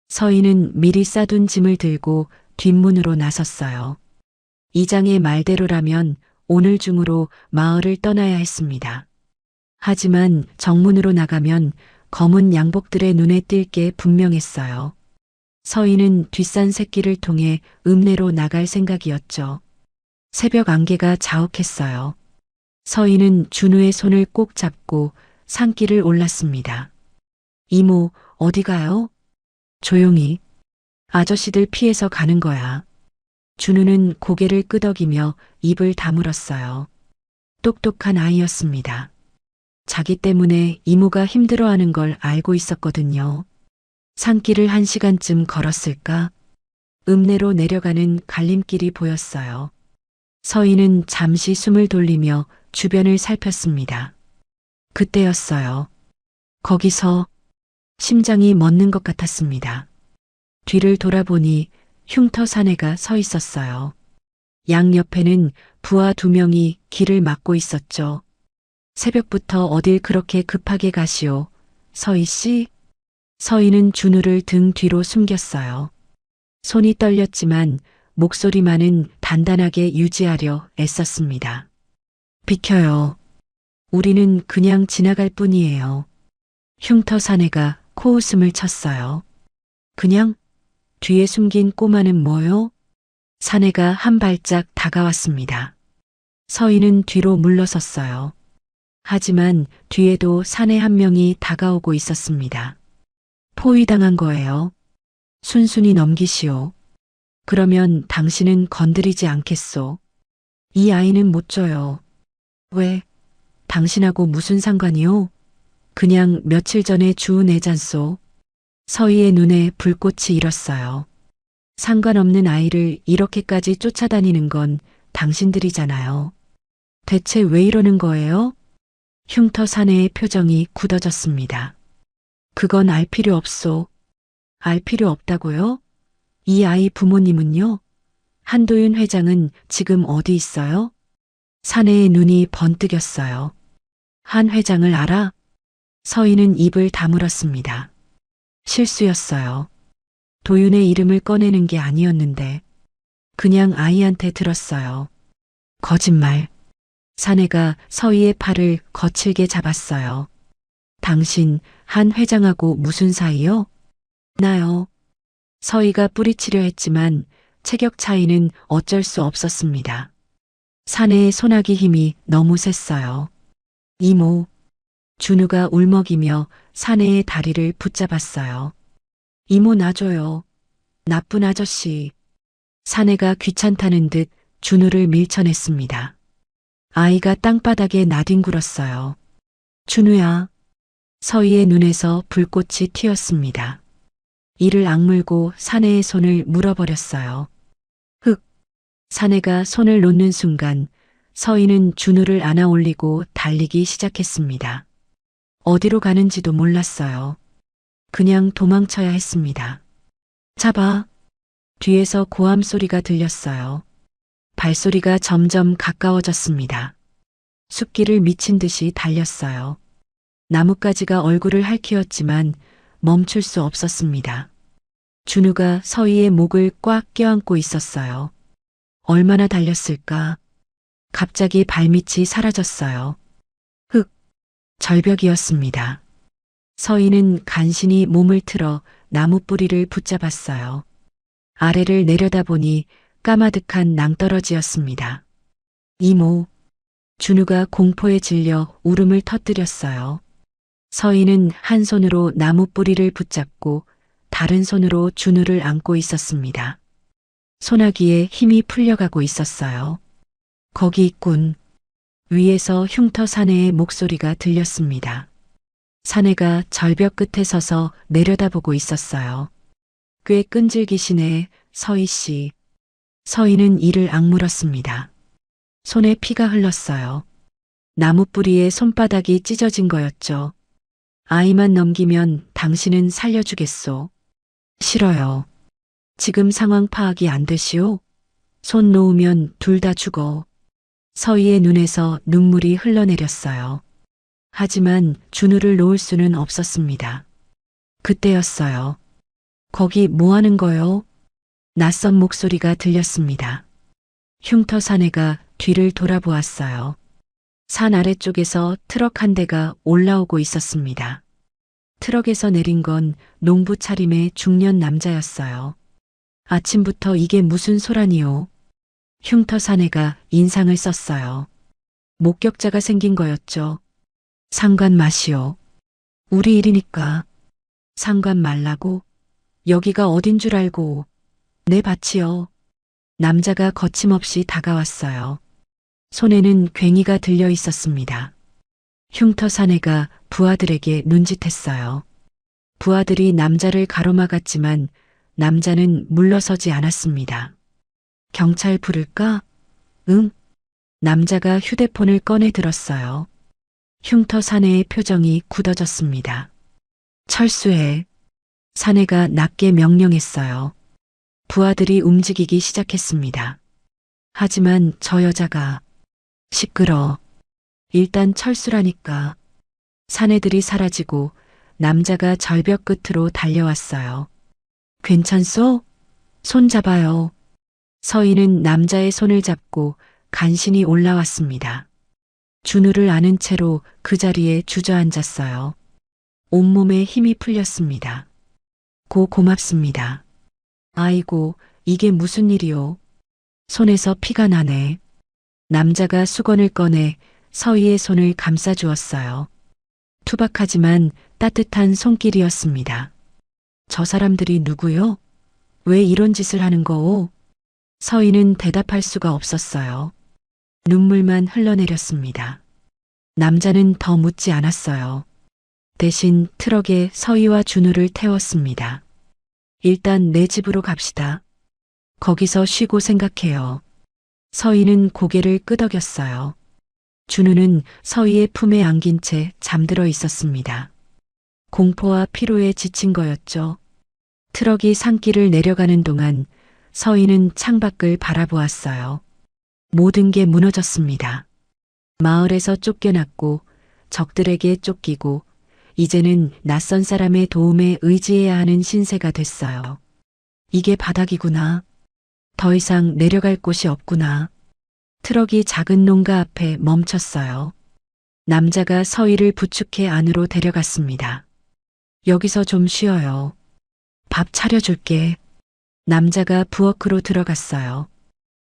서희는 미리 싸둔 짐을 들고 뒷문으로 나섰어요. 이장의 말대로라면 오늘 중으로 마을을 떠나야 했습니다. 하지만 정문으로 나가면 검은 양복들의 눈에 띌 게 분명했어요. 서희는 뒷산 새길을 통해 읍내로 나갈 생각이었죠. 새벽 안개가 자욱했어요. 서희는 준우의 손을 꼭 잡고 산길을 올랐습니다. 이모, 어디 가요? 조용히. 아저씨들 피해서 가는 거야. 준우는 고개를 끄덕이며 입을 다물었어요. 똑똑한 아이였습니다. 자기 때문에 이모가 힘들어하는 걸 알고 있었거든요. 산길을 1시간쯤 걸었을까? 읍내로 내려가는 갈림길이 보였어요. 서희는 잠시 숨을 돌리며 주변을 살폈습니다. 그때였어요. 거기서 심장이 멎는 것 같았습니다. 뒤를 돌아보니 흉터 사내가 서 있었어요. 양 옆에는 부하 2명이 길을 막고 있었죠. 새벽부터 어딜 그렇게 급하게 가시오, 서희 씨? 서희는 준우를 등 뒤로 숨겼어요. 손이 떨렸지만 목소리만은 단단하게 유지하려 애썼습니다. 비켜요. 우리는 그냥 지나갈 뿐이에요. 흉터 사내가 코웃음을 쳤어요. 그냥? 뒤에 숨긴 꼬마는 뭐요? 사내가 한 발짝 다가왔습니다. 서희는 뒤로 물러섰어요. 하지만 뒤에도 사내 한 명이 다가오고 있었습니다. 포위당한 거예요. 순순히 넘기시오. 그러면 당신은 건드리지 않겠소. 이 아이는 못 줘요. 왜? 당신하고 무슨 상관이요? 그냥 며칠 전에 주운 애잔소. 서희의 눈에 불꽃이 일었어요. 상관없는 아이를 이렇게까지 쫓아다니는 건 당신들이잖아요. 대체 왜 이러는 거예요? 흉터 사내의 표정이 굳어졌습니다. 그건 알 필요 없소. 알 필요 없다고요? 이 아이 부모님은요? 한도윤 회장은 지금 어디 있어요? 사내의 눈이 번뜩였어요. 한 회장을 알아? 서희는 입을 다물었습니다. 실수였어요. 도윤의 이름을 꺼내는 게 아니었는데 그냥 아이한테 들었어요. 거짓말. 사내가 서희의 팔을 거칠게 잡았어요. 당신 한 회장하고 무슨 사이요? 나요. 서희가 뿌리치려 했지만 체격 차이는 어쩔 수 없었습니다. 사내의 소나기 힘이 너무 셌어요. 이모. 준우가 울먹이며 사내의 다리를 붙잡았어요. 이모 놔줘요. 나쁜 아저씨. 사내가 귀찮다는 듯 준우를 밀쳐냈습니다. 아이가 땅바닥에 나뒹굴었어요. 준우야. 서희의 눈에서 불꽃이 튀었습니다. 이를 악물고 사내의 손을 물어버렸어요. 흑. 사내가 손을 놓는 순간 서희는 준우를 안아 올리고 달리기 시작했습니다. 어디로 가는지도 몰랐어요. 그냥 도망쳐야 했습니다. 잡아. 뒤에서 고함 소리가 들렸어요. 발소리가 점점 가까워졌습니다. 숲길을 미친 듯이 달렸어요. 나뭇가지가 얼굴을 핥히었지만 멈출 수 없었습니다. 준우가 서희의 목을 꽉 껴안고 있었어요. 얼마나 달렸을까? 갑자기 발밑이 사라졌어요. 흙. 절벽이었습니다. 서희는 간신히 몸을 틀어 나무 뿌리를 붙잡았어요. 아래를 내려다보니 까마득한 낭떠러지였습니다. 이모. 준우가 공포에 질려 울음을 터뜨렸어요. 서희는 한 손으로 나무 뿌리를 붙잡고 다른 손으로 준우를 안고 있었습니다. 소나기에 힘이 풀려가고 있었어요. 거기 있군. 위에서 흉터 사내의 목소리가 들렸습니다. 사내가 절벽 끝에 서서 내려다보고 있었어요. 꽤 끈질기시네, 서희 씨. 서희는 이를 악물었습니다. 손에 피가 흘렀어요. 나무 뿌리에 손바닥이 찢어진 거였죠. 아이만 넘기면 당신은 살려주겠소. 싫어요. 지금 상황 파악이 안 되시오? 손 놓으면 둘 다 죽어. 서희의 눈에서 눈물이 흘러내렸어요. 하지만 준우를 놓을 수는 없었습니다. 그때였어요. 거기 뭐 하는 거요? 낯선 목소리가 들렸습니다. 흉터 사내가 뒤를 돌아보았어요. 산 아래쪽에서 트럭 한 대가 올라오고 있었습니다. 트럭에서 내린 건 농부 차림의 중년 남자였어요. 아침부터 이게 무슨 소란이요? 흉터 사내가 인상을 썼어요. 목격자가 생긴 거였죠. 상관 마시오. 우리 일이니까. 상관 말라고? 여기가 어딘 줄 알고. 내 밭이요. 남자가 거침없이 다가왔어요. 손에는 괭이가 들려 있었습니다. 흉터 사내가 부하들에게 눈짓했어요. 부하들이 남자를 가로막았지만 남자는 물러서지 않았습니다. 경찰 부를까? 응? 남자가 휴대폰을 꺼내 들었어요. 흉터 사내의 표정이 굳어졌습니다. 철수해. 사내가 낮게 명령했어요. 부하들이 움직이기 시작했습니다. 하지만 저 여자가 시끄러. 일단 철수라니까. 사내들이 사라지고 남자가 절벽 끝으로 달려왔어요. 괜찮소? 손 잡아요. 서인은 남자의 손을 잡고 간신히 올라왔습니다. 준우를 안은 채로 그 자리에 주저앉았어요. 온몸에 힘이 풀렸습니다. 고맙습니다. 아이고, 이게 무슨 일이오? 손에서 피가 나네. 남자가 수건을 꺼내 서희의 손을 감싸주었어요. 투박하지만 따뜻한 손길이었습니다. 저 사람들이 누구요? 왜 이런 짓을 하는 거오? 서희는 대답할 수가 없었어요. 눈물만 흘러내렸습니다. 남자는 더 묻지 않았어요. 대신 트럭에 서희와 준우를 태웠습니다. 일단 내 집으로 갑시다. 거기서 쉬고 생각해요. 서희는 고개를 끄덕였어요. 준우는 서희의 품에 안긴 채 잠들어 있었습니다. 공포와 피로에 지친 거였죠. 트럭이 산길을 내려가는 동안 서희는 창밖을 바라보았어요. 모든 게 무너졌습니다. 마을에서 쫓겨났고 적들에게 쫓기고 이제는 낯선 사람의 도움에 의지해야 하는 신세가 됐어요. 이게 바닥이구나. 더 이상 내려갈 곳이 없구나. 트럭이 작은 농가 앞에 멈췄어요. 남자가 서희를 부축해 안으로 데려갔습니다. 여기서 좀 쉬어요. 밥 차려줄게. 남자가 부엌으로 들어갔어요.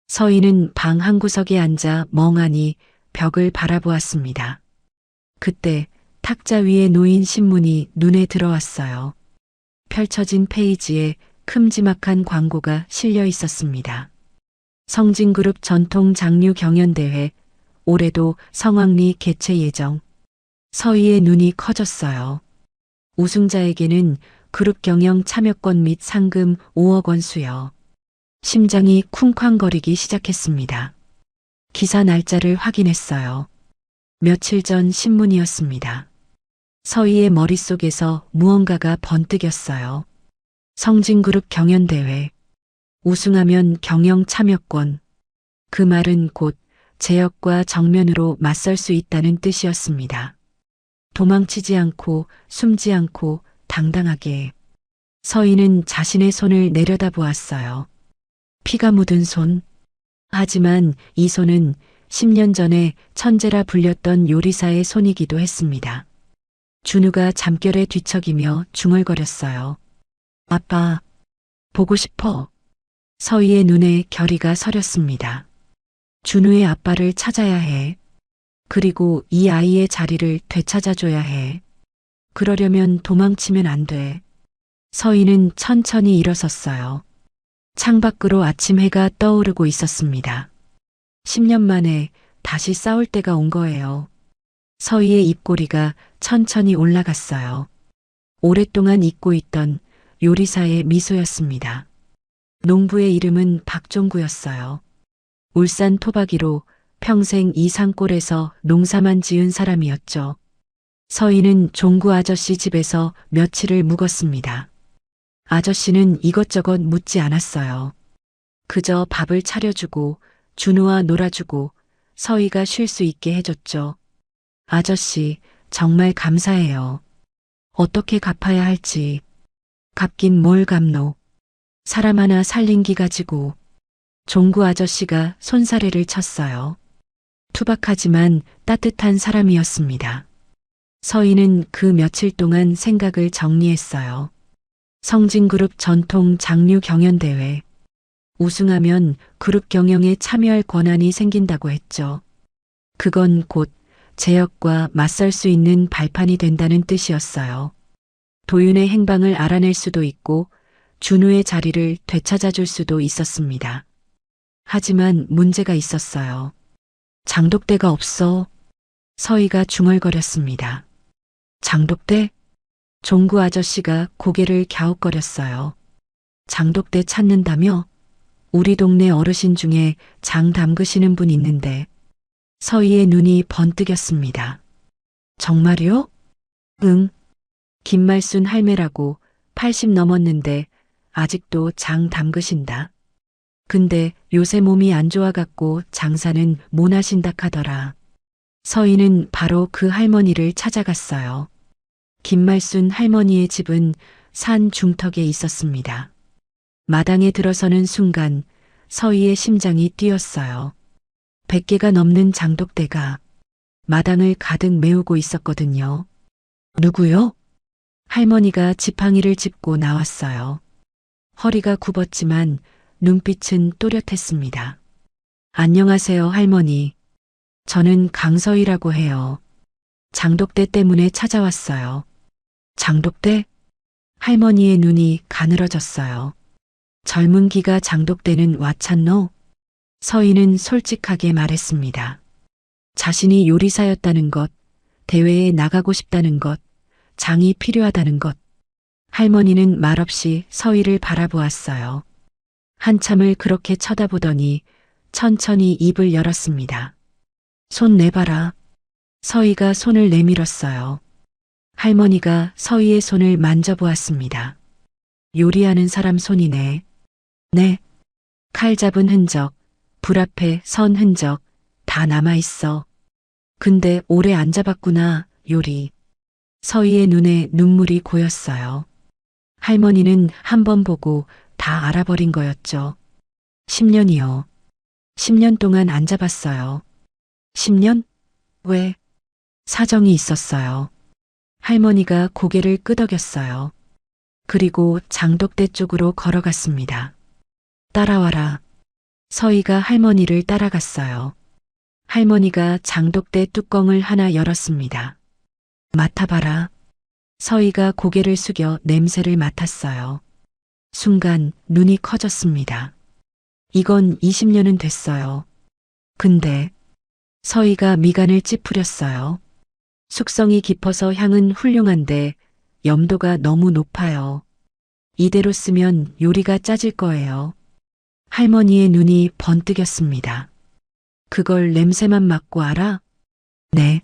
서희는 방 한 구석에 앉아 멍하니 벽을 바라보았습니다. 그때 탁자 위에 놓인 신문이 눈에 들어왔어요. 펼쳐진 페이지에 큼지막한 광고가 실려 있었습니다. 성진그룹 전통 장류 경연대회, 올해도 성황리 개최 예정. 서희의 눈이 커졌어요. 우승자에게는 그룹 경영 참여권 및 상금 5억 원 수여. 심장이 쿵쾅거리기 시작했습니다. 기사 날짜를 확인했어요. 며칠 전 신문이었습니다. 서희의 머릿속에서 무언가가 번뜩였어요. 성진그룹 경연대회. 우승하면 경영 참여권. 그 말은 곧 제역과 정면으로 맞설 수 있다는 뜻이었습니다. 도망치지 않고 숨지 않고 당당하게. 서희는 자신의 손을 내려다보았어요. 피가 묻은 손. 하지만 이 손은 10년 전에 천재라 불렸던 요리사의 손이기도 했습니다. 준우가 잠결에 뒤척이며 중얼거렸어요. 아빠, 보고 싶어. 서희의 눈에 결의가 서렸습니다. 준우의 아빠를 찾아야 해. 그리고 이 아이의 자리를 되찾아줘야 해. 그러려면 도망치면 안 돼. 서희는 천천히 일어섰어요. 창밖으로 아침 해가 떠오르고 있었습니다. 10년 만에 다시 싸울 때가 온 거예요. 서희의 입꼬리가 천천히 올라갔어요. 오랫동안 잊고 있던 요리사의 미소였습니다. 농부의 이름은 박종구였어요. 울산 토박이로 평생 이 산골에서 농사만 지은 사람이었죠. 서희는 종구 아저씨 집에서 며칠을 묵었습니다. 아저씨는 이것저것 묻지 않았어요. 그저 밥을 차려주고 준우와 놀아주고 서희가 쉴 수 있게 해줬죠. 아저씨, 정말 감사해요. 어떻게 갚아야 할지. 갚긴 뭘 갚노. 사람 하나 살린 기 가지고. 종구 아저씨가 손사래를 쳤어요. 투박하지만 따뜻한 사람이었습니다. 서희는 그 며칠 동안 생각을 정리했어요. 성진그룹 전통 장류 경연대회. 우승하면 그룹 경영에 참여할 권한이 생긴다고 했죠. 그건 곧 제역과 맞설 수 있는 발판이 된다는 뜻이었어요. 도윤의 행방을 알아낼 수도 있고 준우의 자리를 되찾아줄 수도 있었습니다. 하지만 문제가 있었어요. 장독대가 없어. 서희가 중얼거렸습니다. 장독대? 종구 아저씨가 고개를 갸웃거렸어요. 장독대 찾는다며? 우리 동네 어르신 중에 장 담그시는 분 있는데. 서희의 눈이 번뜩였습니다. 정말요? 응. 김말순 할매라고 80 넘었는데 아직도 장 담그신다. 근데 요새 몸이 안 좋아갖고 장사는 못 하신다 카더라. 서희는 바로 그 할머니를 찾아갔어요. 김말순 할머니의 집은 산 중턱에 있었습니다. 마당에 들어서는 순간 서희의 심장이 뛰었어요. 100개가 넘는 장독대가 마당을 가득 메우고 있었거든요. 누구요? 할머니가 지팡이를 짚고 나왔어요. 허리가 굽었지만 눈빛은 또렷했습니다. 안녕하세요, 할머니. 저는 강서희라고 해요. 장독대 때문에 찾아왔어요. 장독대? 할머니의 눈이 가늘어졌어요. 젊은 기가 장독대는 와찬노? 서희는 솔직하게 말했습니다. 자신이 요리사였다는 것, 대회에 나가고 싶다는 것, 장이 필요하다는 것. 할머니는 말없이 서희를 바라보았어요. 한참을 그렇게 쳐다보더니 천천히 입을 열었습니다. 손 내봐라. 서희가 손을 내밀었어요. 할머니가 서희의 손을 만져보았습니다. 요리하는 사람 손이네. 네. 칼 잡은 흔적, 불 앞에 선 흔적 다 남아있어. 근데 오래 안 잡았구나, 요리. 서희의 눈에 눈물이 고였어요. 할머니는 한 번 보고 다 알아버린 거였죠. 10년이요. 10년 동안 안 잡았어요. 10년? 왜? 사정이 있었어요. 할머니가 고개를 끄덕였어요. 그리고 장독대 쪽으로 걸어갔습니다. 따라와라. 서희가 할머니를 따라갔어요. 할머니가 장독대 뚜껑을 하나 열었습니다. 맡아봐라. 서희가 고개를 숙여 냄새를 맡았어요. 순간 눈이 커졌습니다. 이건 20년은 됐어요. 근데 서희가 미간을 찌푸렸어요. 숙성이 깊어서 향은 훌륭한데 염도가 너무 높아요. 이대로 쓰면 요리가 짜질 거예요. 할머니의 눈이 번뜩였습니다. 그걸 냄새만 맡고 알아? 네.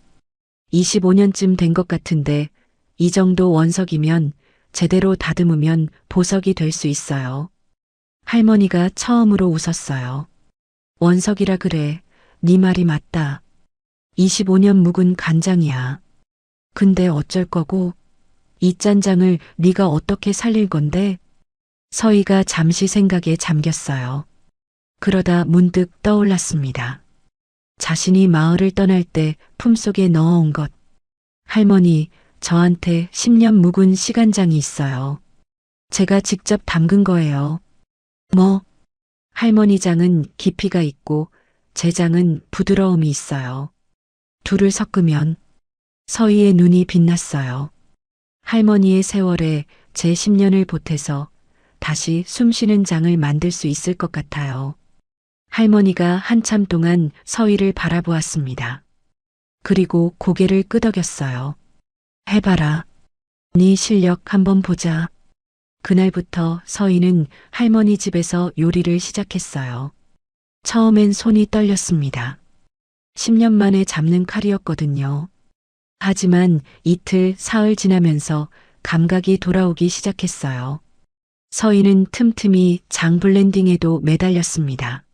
25년쯤 된 것 같은데 이 정도 원석이면 제대로 다듬으면 보석이 될 수 있어요. 할머니가 처음으로 웃었어요. 원석이라 그래. 네 말이 맞다. 25년 묵은 간장이야. 근데 어쩔 거고? 이 짠장을 네가 어떻게 살릴 건데? 서희가 잠시 생각에 잠겼어요. 그러다 문득 떠올랐습니다. 자신이 마을을 떠날 때 품속에 넣어온 것. 할머니, 저한테 10년 묵은 시간장이 있어요. 제가 직접 담근 거예요. 뭐? 할머니 장은 깊이가 있고 제 장은 부드러움이 있어요. 둘을 섞으면 서희의 눈이 빛났어요. 할머니의 세월에 제 10년을 보태서 다시 숨쉬는 장을 만들 수 있을 것 같아요. 할머니가 한참 동안 서희를 바라보았습니다. 그리고 고개를 끄덕였어요. 해봐라. 네 실력 한번 보자. 그날부터 서희는 할머니 집에서 요리를 시작했어요. 처음엔 손이 떨렸습니다. 10년 만에 잡는 칼이었거든요. 하지만 이틀, 사흘 지나면서 감각이 돌아오기 시작했어요. 서희는 틈틈이 장 블렌딩에도 매달렸습니다.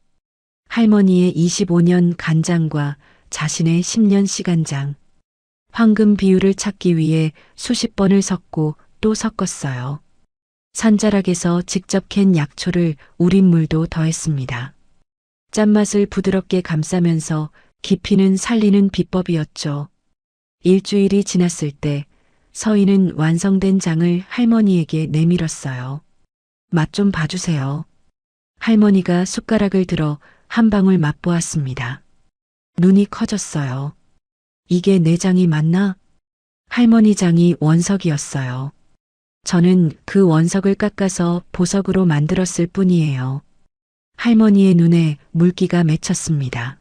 할머니의 25년 간장과 자신의 10년 시간장. 황금 비율을 찾기 위해 수십 번을 섞고 또 섞었어요. 산자락에서 직접 캔 약초를 우린 물도 더했습니다. 짠맛을 부드럽게 감싸면서 깊이는 살리는 비법이었죠. 일주일이 지났을 때 서희는 완성된 장을 할머니에게 내밀었어요. 맛 좀 봐주세요. 할머니가 숟가락을 들어 한 방울 맛보았습니다. 눈이 커졌어요. 이게 내 장이 맞나? 할머니 장이 원석이었어요. 저는 그 원석을 깎아서 보석으로 만들었을 뿐이에요. 할머니의 눈에 물기가 맺혔습니다.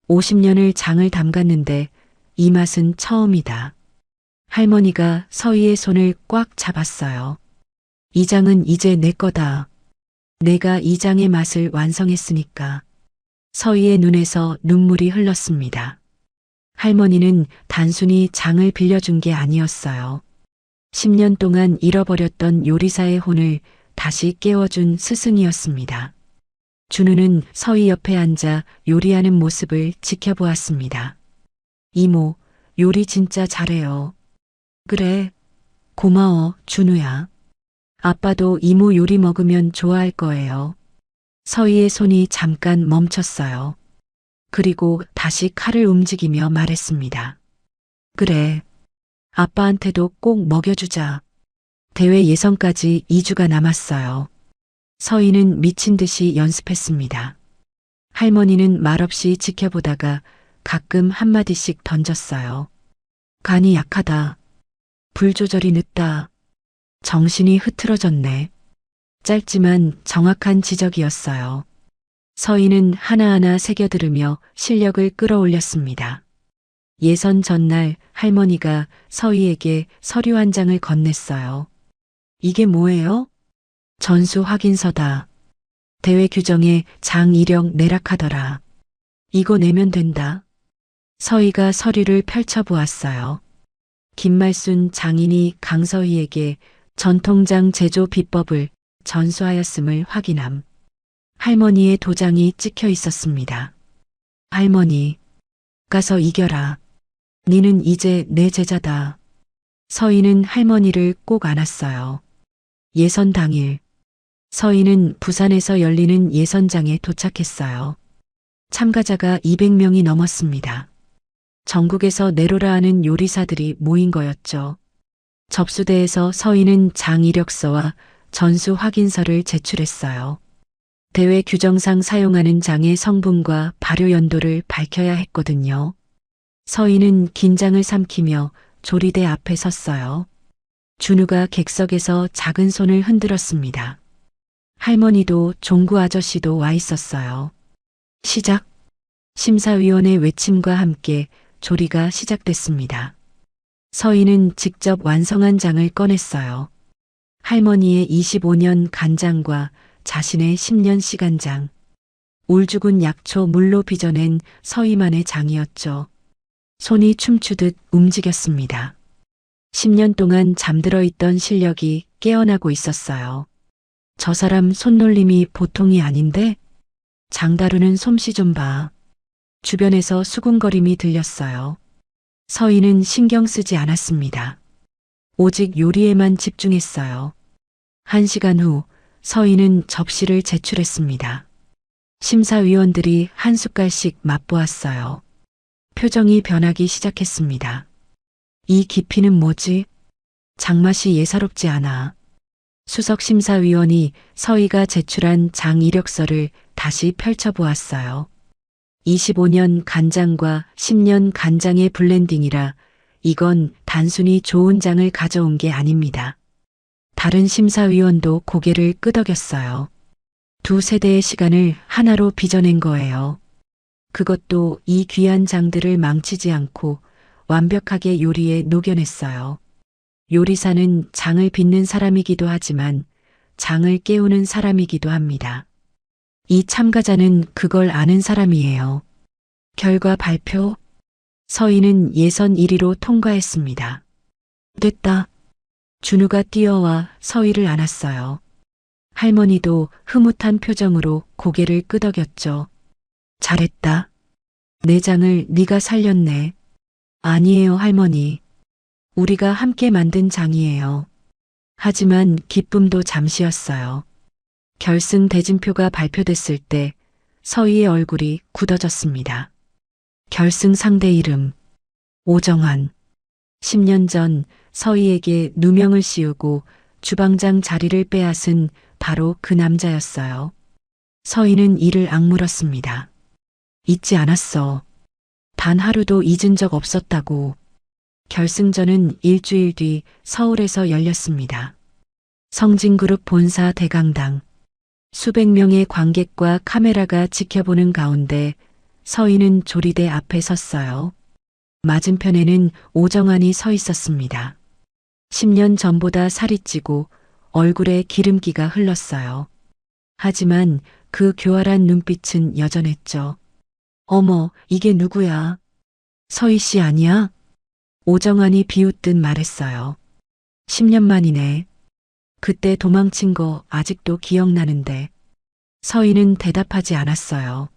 50년을 장을 담갔는데 이 맛은 처음이다. 할머니가 서희의 손을 꽉 잡았어요. 이 장은 이제 내 거다. 내가 이 장의 맛을 완성했으니까. 서희의 눈에서 눈물이 흘렀습니다. 할머니는 단순히 장을 빌려준 게 아니었어요. 10년 동안 잃어버렸던 요리사의 혼을 다시 깨워준 스승이었습니다. 준우는 서희 옆에 앉아 요리하는 모습을 지켜보았습니다. 이모, 요리 진짜 잘해요. 그래, 고마워, 준우야. 아빠도 이모 요리 먹으면 좋아할 거예요. 서희의 손이 잠깐 멈췄어요. 그리고 다시 칼을 움직이며 말했습니다. 그래, 아빠한테도 꼭 먹여주자. 대회 예선까지 2주가 남았어요. 서희는 미친 듯이 연습했습니다. 할머니는 말없이 지켜보다가 가끔 한마디씩 던졌어요. 간이 약하다. 불 조절이 늦다. 정신이 흐트러졌네. 짧지만 정확한 지적이었어요. 서희는 하나하나 새겨들으며 실력을 끌어올렸습니다. 예선 전날 할머니가 서희에게 서류 한 장을 건넸어요. 이게 뭐예요? 전수 확인서다. 대회 규정에 장 이력 내락하더라. 이거 내면 된다. 서희가 서류를 펼쳐보았어요. 김말순 장인이 강서희에게 전통장 제조 비법을 전수하였음을 확인함. 할머니의 도장이 찍혀 있었습니다. 할머니, 가서 이겨라. 니는 이제 내 제자다. 서희는 할머니를 꼭 안았어요. 예선 당일, 서희는 부산에서 열리는 예선장에 도착했어요. 참가자가 200명이 넘었습니다. 전국에서 내로라 하는 요리사들이 모인 거였죠. 접수대에서 서희는 장 이력서와 전수 확인서를 제출했어요. 대회 규정상 사용하는 장의 성분과 발효 연도를 밝혀야 했거든요. 서희는 긴장을 삼키며 조리대 앞에 섰어요. 준우가 객석에서 작은 손을 흔들었습니다. 할머니도 종구 아저씨도 와 있었어요. 시작! 심사위원의 외침과 함께 조리가 시작됐습니다. 서희는 직접 완성한 장을 꺼냈어요. 할머니의 25년 간장과 자신의 10년 시간장. 울 죽은 약초 물로 빚어낸 서희만의 장이었죠. 손이 춤추듯 움직였습니다. 10년 동안 잠들어 있던 실력이 깨어나고 있었어요. 저 사람 손놀림이 보통이 아닌데? 장 다루는 솜씨 좀 봐. 주변에서 수군거림이 들렸어요. 서희는 신경 쓰지 않았습니다. 오직 요리에만 집중했어요. 1시간 후 서희는 접시를 제출했습니다. 심사위원들이 한 숟갈씩 맛보았어요. 표정이 변하기 시작했습니다. 이 깊이는 뭐지? 장맛이 예사롭지 않아. 수석 심사위원이 서희가 제출한 장 이력서를 다시 펼쳐보았어요. 25년 간장과 10년 간장의 블렌딩이라 이건 단순히 좋은 장을 가져온 게 아닙니다. 다른 심사위원도 고개를 끄덕였어요. 두 세대의 시간을 하나로 빚어낸 거예요. 그것도 이 귀한 장들을 망치지 않고 완벽하게 요리에 녹여냈어요. 요리사는 장을 빚는 사람이기도 하지만 장을 깨우는 사람이기도 합니다. 이 참가자는 그걸 아는 사람이에요. 결과 발표. 서희는 예선 1위로 통과했습니다. 됐다. 준우가 뛰어와 서희를 안았어요. 할머니도 흐뭇한 표정으로 고개를 끄덕였죠. 잘했다. 내 장을 네가 살렸네. 아니에요, 할머니. 우리가 함께 만든 장이에요. 하지만 기쁨도 잠시였어요. 결승 대진표가 발표됐을 때 서희의 얼굴이 굳어졌습니다. 결승 상대 이름 오정환. 10년 전 서희에게 누명을 씌우고 주방장 자리를 빼앗은 바로 그 남자였어요. 서희는 이를 악물었습니다. 잊지 않았어. 단 하루도 잊은 적 없었다고. 결승전은 일주일 뒤 서울에서 열렸습니다. 성진그룹 본사 대강당. 수백 명의 관객과 카메라가 지켜보는 가운데 서희는 조리대 앞에 섰어요. 맞은편에는 오정환이 서 있었습니다. 10년 전보다 살이 찌고 얼굴에 기름기가 흘렀어요. 하지만 그 교활한 눈빛은 여전했죠. 어머, 이게 누구야? 서희 씨 아니야? 오정환이 비웃듯 말했어요. 10년 만이네. 그때 도망친 거 아직도 기억나는데. 서희는 대답하지 않았어요.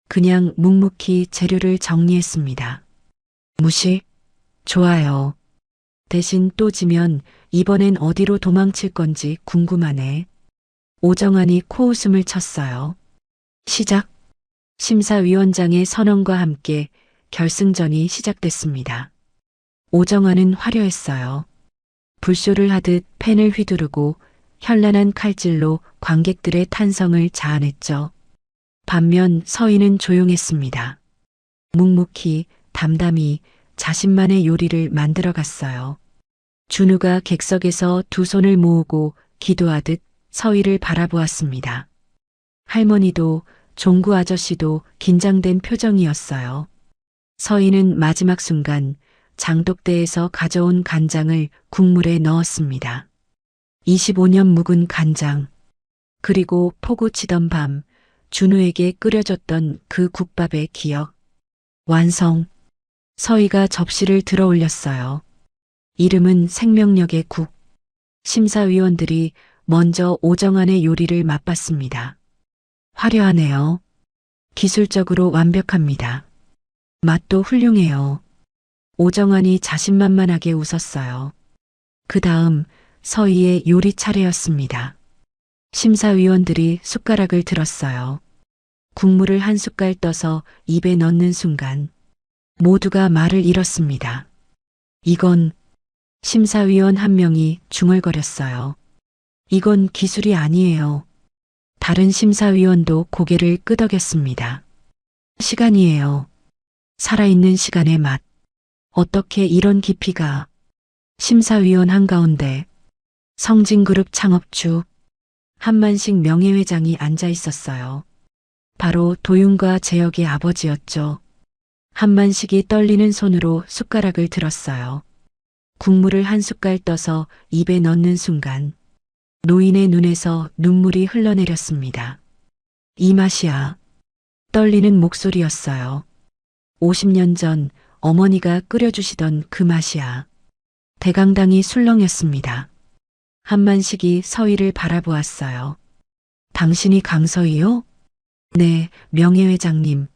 그냥 묵묵히 재료를 정리했습니다. 무시? 좋아요. 대신 또 지면 이번엔 어디로 도망칠 건지 궁금하네. 오정환이 코웃음을 쳤어요. 시작. 심사위원장의 선언과 함께 결승전이 시작됐습니다. 오정환은 화려했어요. 불쇼를 하듯 펜을 휘두르고 현란한 칼질로 관객들의 탄성을 자아냈죠. 반면 서희는 조용했습니다. 묵묵히 담담히 자신만의 요리를 만들어 갔어요. 준우가 객석에서 두 손을 모으고 기도하듯 서희를 바라보았습니다. 할머니도 종구 아저씨도 긴장된 표정이었어요. 서희는 마지막 순간 장독대에서 가져온 간장을 국물에 넣었습니다. 25년 묵은 간장. 그리고 포구 치던 밤 준우에게 끓여줬던 그 국밥의 기억. 완성. 서희가 접시를 들어 올렸어요. 이름은 생명력의 국. 심사위원들이 먼저 오정환의 요리를 맛봤습니다. 화려하네요. 기술적으로 완벽합니다. 맛도 훌륭해요. 오정환이 자신만만하게 웃었어요. 그 다음 서희의 요리 차례였습니다. 심사위원들이 숟가락을 들었어요. 국물을 한 숟갈 떠서 입에 넣는 순간 모두가 말을 잃었습니다. 이건 심사위원 한 명이 중얼거렸어요. 이건 기술이 아니에요. 다른 심사위원도 고개를 끄덕였습니다. 시간이에요. 살아있는 시간의 맛. 어떻게 이런 깊이가. 심사위원 한가운데 성진그룹 창업주 한만식 명예회장이 앉아 있었어요. 바로 도윤과 재혁의 아버지였죠. 한만식이 떨리는 손으로 숟가락을 들었어요. 국물을 한 숟갈 떠서 입에 넣는 순간 노인의 눈에서 눈물이 흘러내렸습니다. 이 맛이야. 떨리는 목소리였어요. 50년 전 어머니가 끓여주시던 그 맛이야. 대강당이 술렁였습니다. 한만식이 서희를 바라보았어요. 당신이 강서희요? 네, 명예회장님.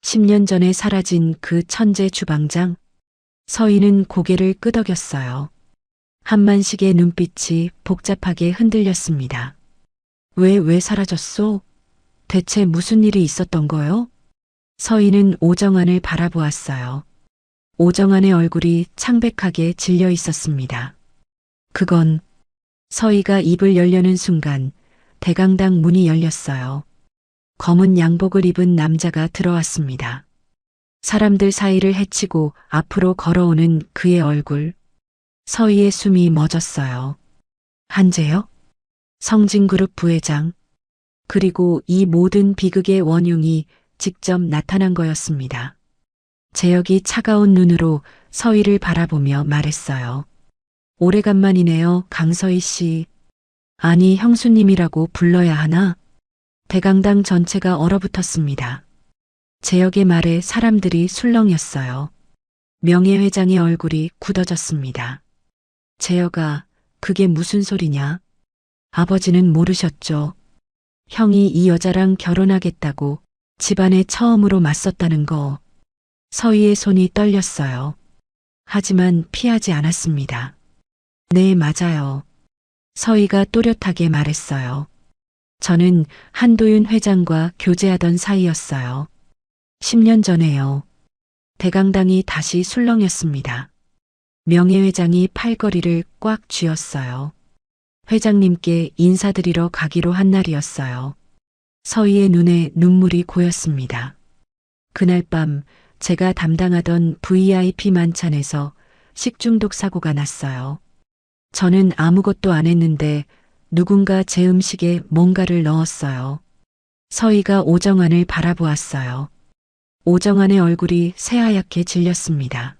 10년 전에 사라진 그 천재 주방장? 서희는 고개를 끄덕였어요. 한만식의 눈빛이 복잡하게 흔들렸습니다. 왜 사라졌소? 대체 무슨 일이 있었던 거요? 서희는 오정환을 바라보았어요. 오정환의 얼굴이 창백하게 질려 있었습니다. 그건 서희가 입을 열려는 순간 대강당 문이 열렸어요. 검은 양복을 입은 남자가 들어왔습니다. 사람들 사이를 헤치고 앞으로 걸어오는 그의 얼굴. 서희의 숨이 멎었어요. 한재혁? 성진그룹 부회장. 그리고 이 모든 비극의 원흉이 직접 나타난 거였습니다. 재혁이 차가운 눈으로 서희를 바라보며 말했어요. 오래간만이네요, 강서희 씨. 아니, 형수님이라고 불러야 하나? 대강당 전체가 얼어붙었습니다. 재혁의 말에 사람들이 술렁였어요. 명예회장의 얼굴이 굳어졌습니다. 재혁아, 그게 무슨 소리냐? 아버지는 모르셨죠. 형이 이 여자랑 결혼하겠다고 집안에 처음으로 맞섰다는 거. 서희의 손이 떨렸어요. 하지만 피하지 않았습니다. 네, 맞아요. 서희가 또렷하게 말했어요. 저는 한도윤 회장과 교제하던 사이였어요. 10년 전에요. 대강당이 다시 술렁였습니다. 명예회장이 팔걸이를 꽉 쥐었어요. 회장님께 인사드리러 가기로 한 날이었어요. 서희의 눈에 눈물이 고였습니다. 그날 밤 제가 담당하던 VIP 만찬에서 식중독 사고가 났어요. 저는 아무것도 안 했는데 누군가 제 음식에 뭔가를 넣었어요. 서희가 오정환을 바라보았어요. 오정환의 얼굴이 새하얗게 질렸습니다.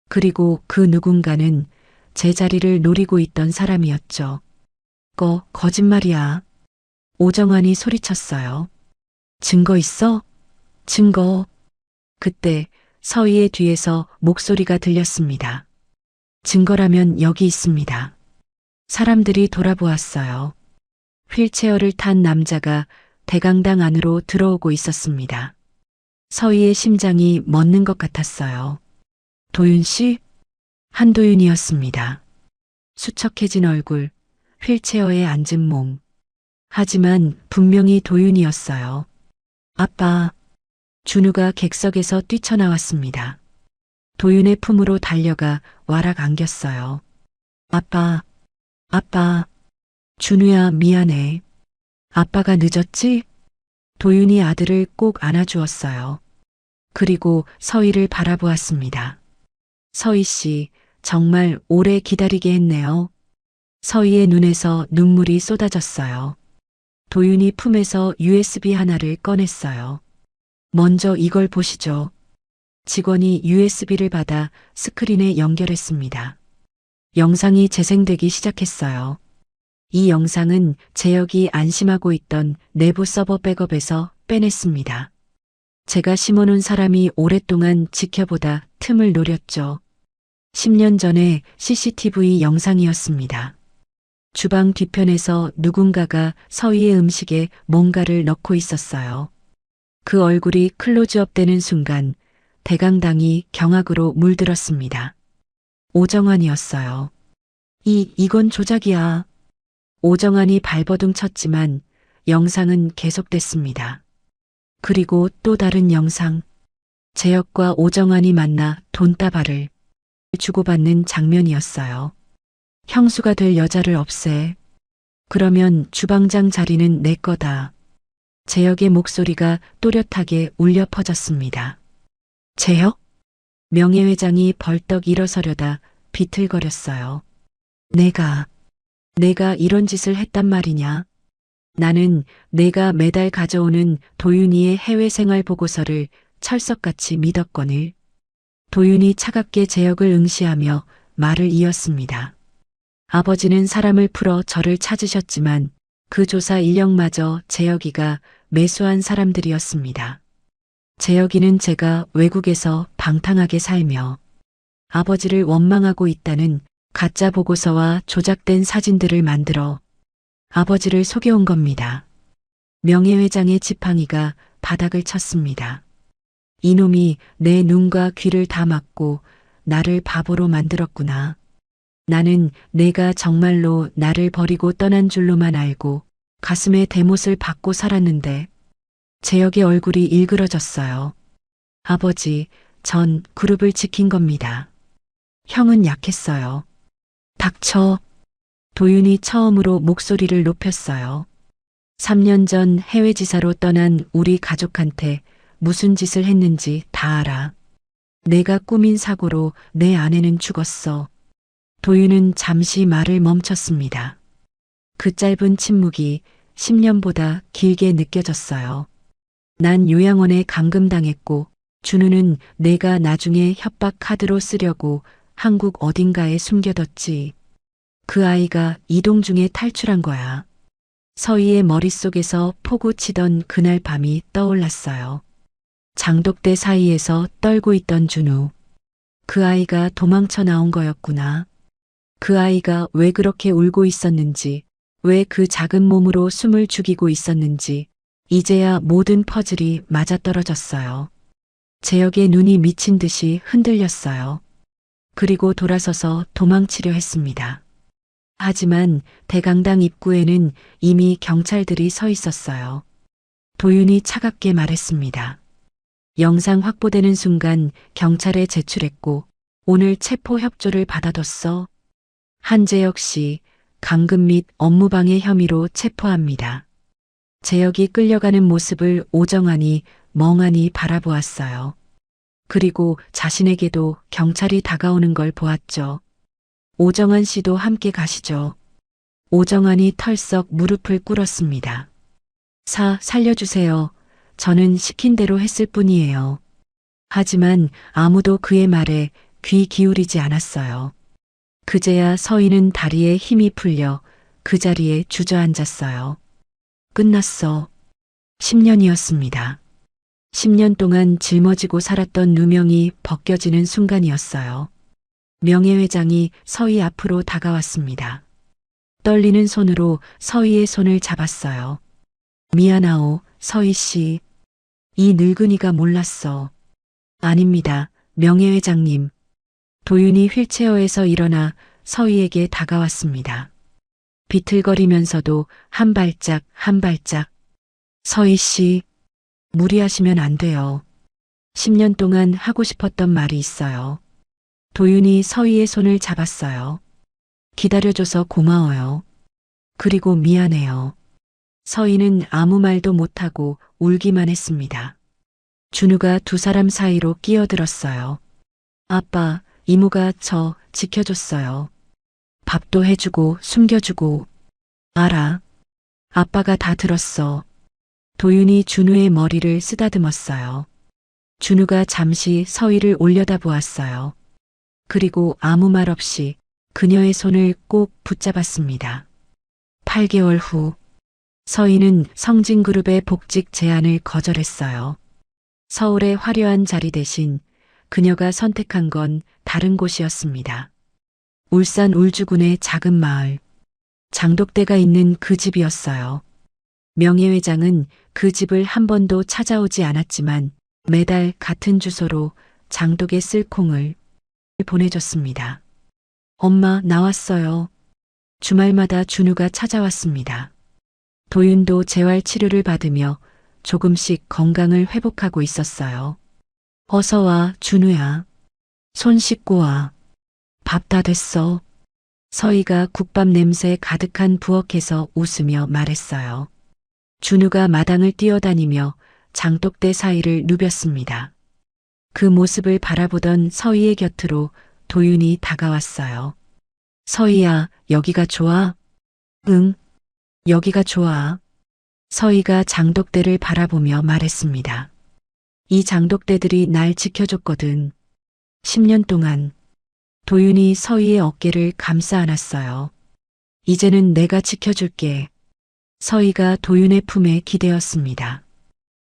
그리고 그 누군가는 제 자리를 노리고 있던 사람이었죠. 거짓말이야. 오정환이 소리쳤어요. 증거 있어? 증거. 그때 서희의 뒤에서 목소리가 들렸습니다. 증거라면 여기 있습니다. 사람들이 돌아보았어요. 휠체어를 탄 남자가 대강당 안으로 들어오고 있었습니다. 서희의 심장이 멎는 것 같았어요. 도윤 씨? 한도윤이었습니다. 수척해진 얼굴, 휠체어에 앉은 몸. 하지만 분명히 도윤이었어요. 아빠. 준우가 객석에서 뛰쳐나왔습니다. 도윤의 품으로 달려가 와락 안겼어요. 아빠. 준우야, 미안해. 아빠가 늦었지? 도윤이 아들을 꼭 안아주었어요. 그리고 서희를 바라보았습니다. 서희 씨, 정말 오래 기다리게 했네요. 서희의 눈에서 눈물이 쏟아졌어요. 도윤이 품에서 USB 하나를 꺼냈어요. 먼저 이걸 보시죠. 직원이 USB를 받아 스크린에 연결했습니다. 영상이 재생되기 시작했어요. 이 영상은 재혁이 안심하고 있던 내부 서버 백업에서 빼냈습니다. 제가 심어놓은 사람이 오랫동안 지켜보다 틈을 노렸죠. 10년 전에 CCTV 영상이었습니다. 주방 뒤편에서 누군가가 서희의 음식에 뭔가를 넣고 있었어요. 그 얼굴이 클로즈업 되는 순간 대강당이 경악으로 물들었습니다. 오정환이었어요. 이건 조작이야. 오정환이 발버둥 쳤지만 영상은 계속됐습니다. 그리고 또 다른 영상. 재혁과 오정환이 만나 돈다발을 주고받는 장면이었어요. 형수가 될 여자를 없애. 그러면 주방장 자리는 내 거다. 재혁의 목소리가 또렷하게 울려 퍼졌습니다. 재혁? 명예회장이 벌떡 일어서려다 비틀거렸어요. 내가 이런 짓을 했단 말이냐? 나는 내가 매달 가져오는 도윤이의 해외 생활 보고서를 철석같이 믿었거늘. 도윤이 차갑게 재혁을 응시하며 말을 이었습니다. 아버지는 사람을 풀어 저를 찾으셨지만 그 조사 인력마저 재혁이가 매수한 사람들이었습니다. 재혁이는 제가 외국에서 방탕하게 살며 아버지를 원망하고 있다는 가짜 보고서와 조작된 사진들을 만들어 아버지를 속여온 겁니다. 명예회장의 지팡이가 바닥을 쳤습니다. 이놈이 내 눈과 귀를 다 막고 나를 바보로 만들었구나. 나는 내가 정말로 나를 버리고 떠난 줄로만 알고 가슴에 대못을 받고 살았는데 재혁의 얼굴이 일그러졌어요. 아버지, 전 그룹을 지킨 겁니다. 형은 약했어요. 닥쳐. 도윤이 처음으로 목소리를 높였어요. 3년 전 해외지사로 떠난 우리 가족한테 무슨 짓을 했는지 다 알아. 내가 꾸민 사고로 내 아내는 죽었어. 도윤은 잠시 말을 멈췄습니다. 그 짧은 침묵이 10년보다 길게 느껴졌어요. 난 요양원에 감금당했고 준우는 내가 나중에 협박 카드로 쓰려고 한국 어딘가에 숨겨뒀지. 그 아이가 이동 중에 탈출한 거야. 서희의 머릿속에서 포구 치던 그날 밤이 떠올랐어요. 장독대 사이에서 떨고 있던 준우. 그 아이가 도망쳐 나온 거였구나. 그 아이가 왜 그렇게 울고 있었는지, 왜 그 작은 몸으로 숨을 죽이고 있었는지, 이제야 모든 퍼즐이 맞아떨어졌어요. 재혁의 눈이 미친 듯이 흔들렸어요. 그리고 돌아서서 도망치려 했습니다. 하지만 대강당 입구에는 이미 경찰들이 서 있었어요. 도윤이 차갑게 말했습니다. 영상 확보되는 순간 경찰에 제출했고 오늘 체포 협조를 받아뒀어. 한재혁 씨 감금 및 업무방해 혐의로 체포합니다. 재혁이 끌려가는 모습을 오정환이 멍하니 바라보았어요. 그리고 자신에게도 경찰이 다가오는 걸 보았죠. 오정환 씨도 함께 가시죠. 오정환이 털썩 무릎을 꿇었습니다. 살려주세요. 저는 시킨 대로 했을 뿐이에요. 하지만 아무도 그의 말에 귀 기울이지 않았어요. 그제야 서희는 다리에 힘이 풀려 그 자리에 주저앉았어요. 끝났어. 10년이었습니다. 10년 동안 짊어지고 살았던 누명이 벗겨지는 순간이었어요. 명예회장이 서희 앞으로 다가왔습니다. 떨리는 손으로 서희의 손을 잡았어요. 미안하오, 서희 씨. 이 늙은이가 몰랐어. 아닙니다, 명예회장님. 도윤이 휠체어에서 일어나 서희에게 다가왔습니다. 비틀거리면서도 한 발짝 한 발짝. 서희 씨, 무리하시면 안 돼요. 10년 동안 하고 싶었던 말이 있어요. 도윤이 서희의 손을 잡았어요. 기다려줘서 고마워요. 그리고 미안해요. 서희는 아무 말도 못하고 울기만 했습니다. 준우가 두 사람 사이로 끼어들었어요. 아빠, 이모가 저 지켜줬어요. 밥도 해주고 숨겨주고. 알아. 아빠가 다 들었어. 도윤이 준우의 머리를 쓰다듬었어요. 준우가 잠시 서희를 올려다보았어요. 그리고 아무 말 없이 그녀의 손을 꼭 붙잡았습니다. 8개월 후 서희는 성진그룹의 복직 제안을 거절했어요. 서울의 화려한 자리 대신 그녀가 선택한 건 다른 곳이었습니다. 울산 울주군의 작은 마을, 장독대가 있는 그 집이었어요. 명예회장은 그 집을 한 번도 찾아오지 않았지만 매달 같은 주소로 장독에 쓸 콩을 보내줬습니다. 엄마, 나왔어요. 주말마다 준우가 찾아왔습니다. 도윤도 재활 치료를 받으며 조금씩 건강을 회복하고 있었어요. 어서 와, 준우야. 손 씻고 와. 밥 다 됐어. 서희가 국밥 냄새 가득한 부엌에서 웃으며 말했어요. 준우가 마당을 뛰어다니며 장독대 사이를 누볐습니다. 그 모습을 바라보던 서희의 곁으로 도윤이 다가왔어요. 서희야, 여기가 좋아? 응, 여기가 좋아. 서희가 장독대를 바라보며 말했습니다. 이 장독대들이 날 지켜줬거든. 10년 동안. 도윤이 서희의 어깨를 감싸 안았어요. 이제는 내가 지켜줄게. 서희가 도윤의 품에 기대었습니다.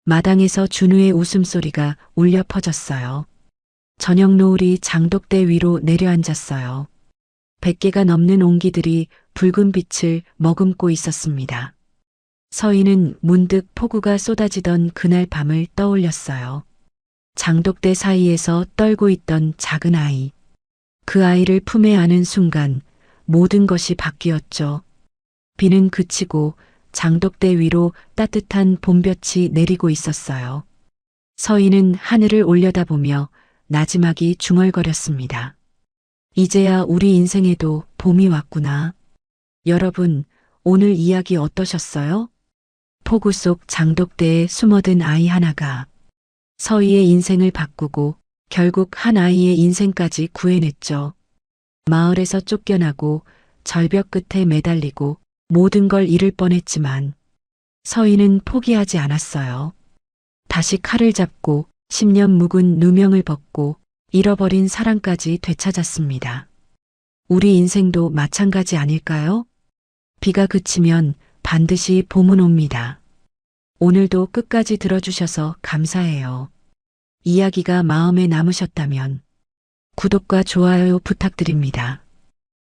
마당에서 준우의 웃음소리가 울려 퍼졌어요. 저녁 노을이 장독대 위로 내려앉았어요. 100개가 넘는 옹기들이 붉은 빛을 머금고 있었습니다. 서희는 문득 폭우가 쏟아지던 그날 밤을 떠올렸어요. 장독대 사이에서 떨고 있던 작은 아이. 그 아이를 품에 안은 순간 모든 것이 바뀌었죠. 비는 그치고 장독대 위로 따뜻한 봄볕이 내리고 있었어요. 서희는 하늘을 올려다보며 나지막이 중얼거렸습니다. 이제야 우리 인생에도 봄이 왔구나. 여러분, 오늘 이야기 어떠셨어요? 폭우 속 장독대에 숨어든 아이 하나가 서희의 인생을 바꾸고 결국 한 아이의 인생까지 구해냈죠. 마을에서 쫓겨나고 절벽 끝에 매달리고 모든 걸 잃을 뻔했지만 서희는 포기하지 않았어요. 다시 칼을 잡고 10년 묵은 누명을 벗고 잃어버린 사랑까지 되찾았습니다. 우리 인생도 마찬가지 아닐까요? 비가 그치면 반드시 봄은 옵니다. 오늘도 끝까지 들어주셔서 감사해요. 이야기가 마음에 남으셨다면 구독과 좋아요 부탁드립니다.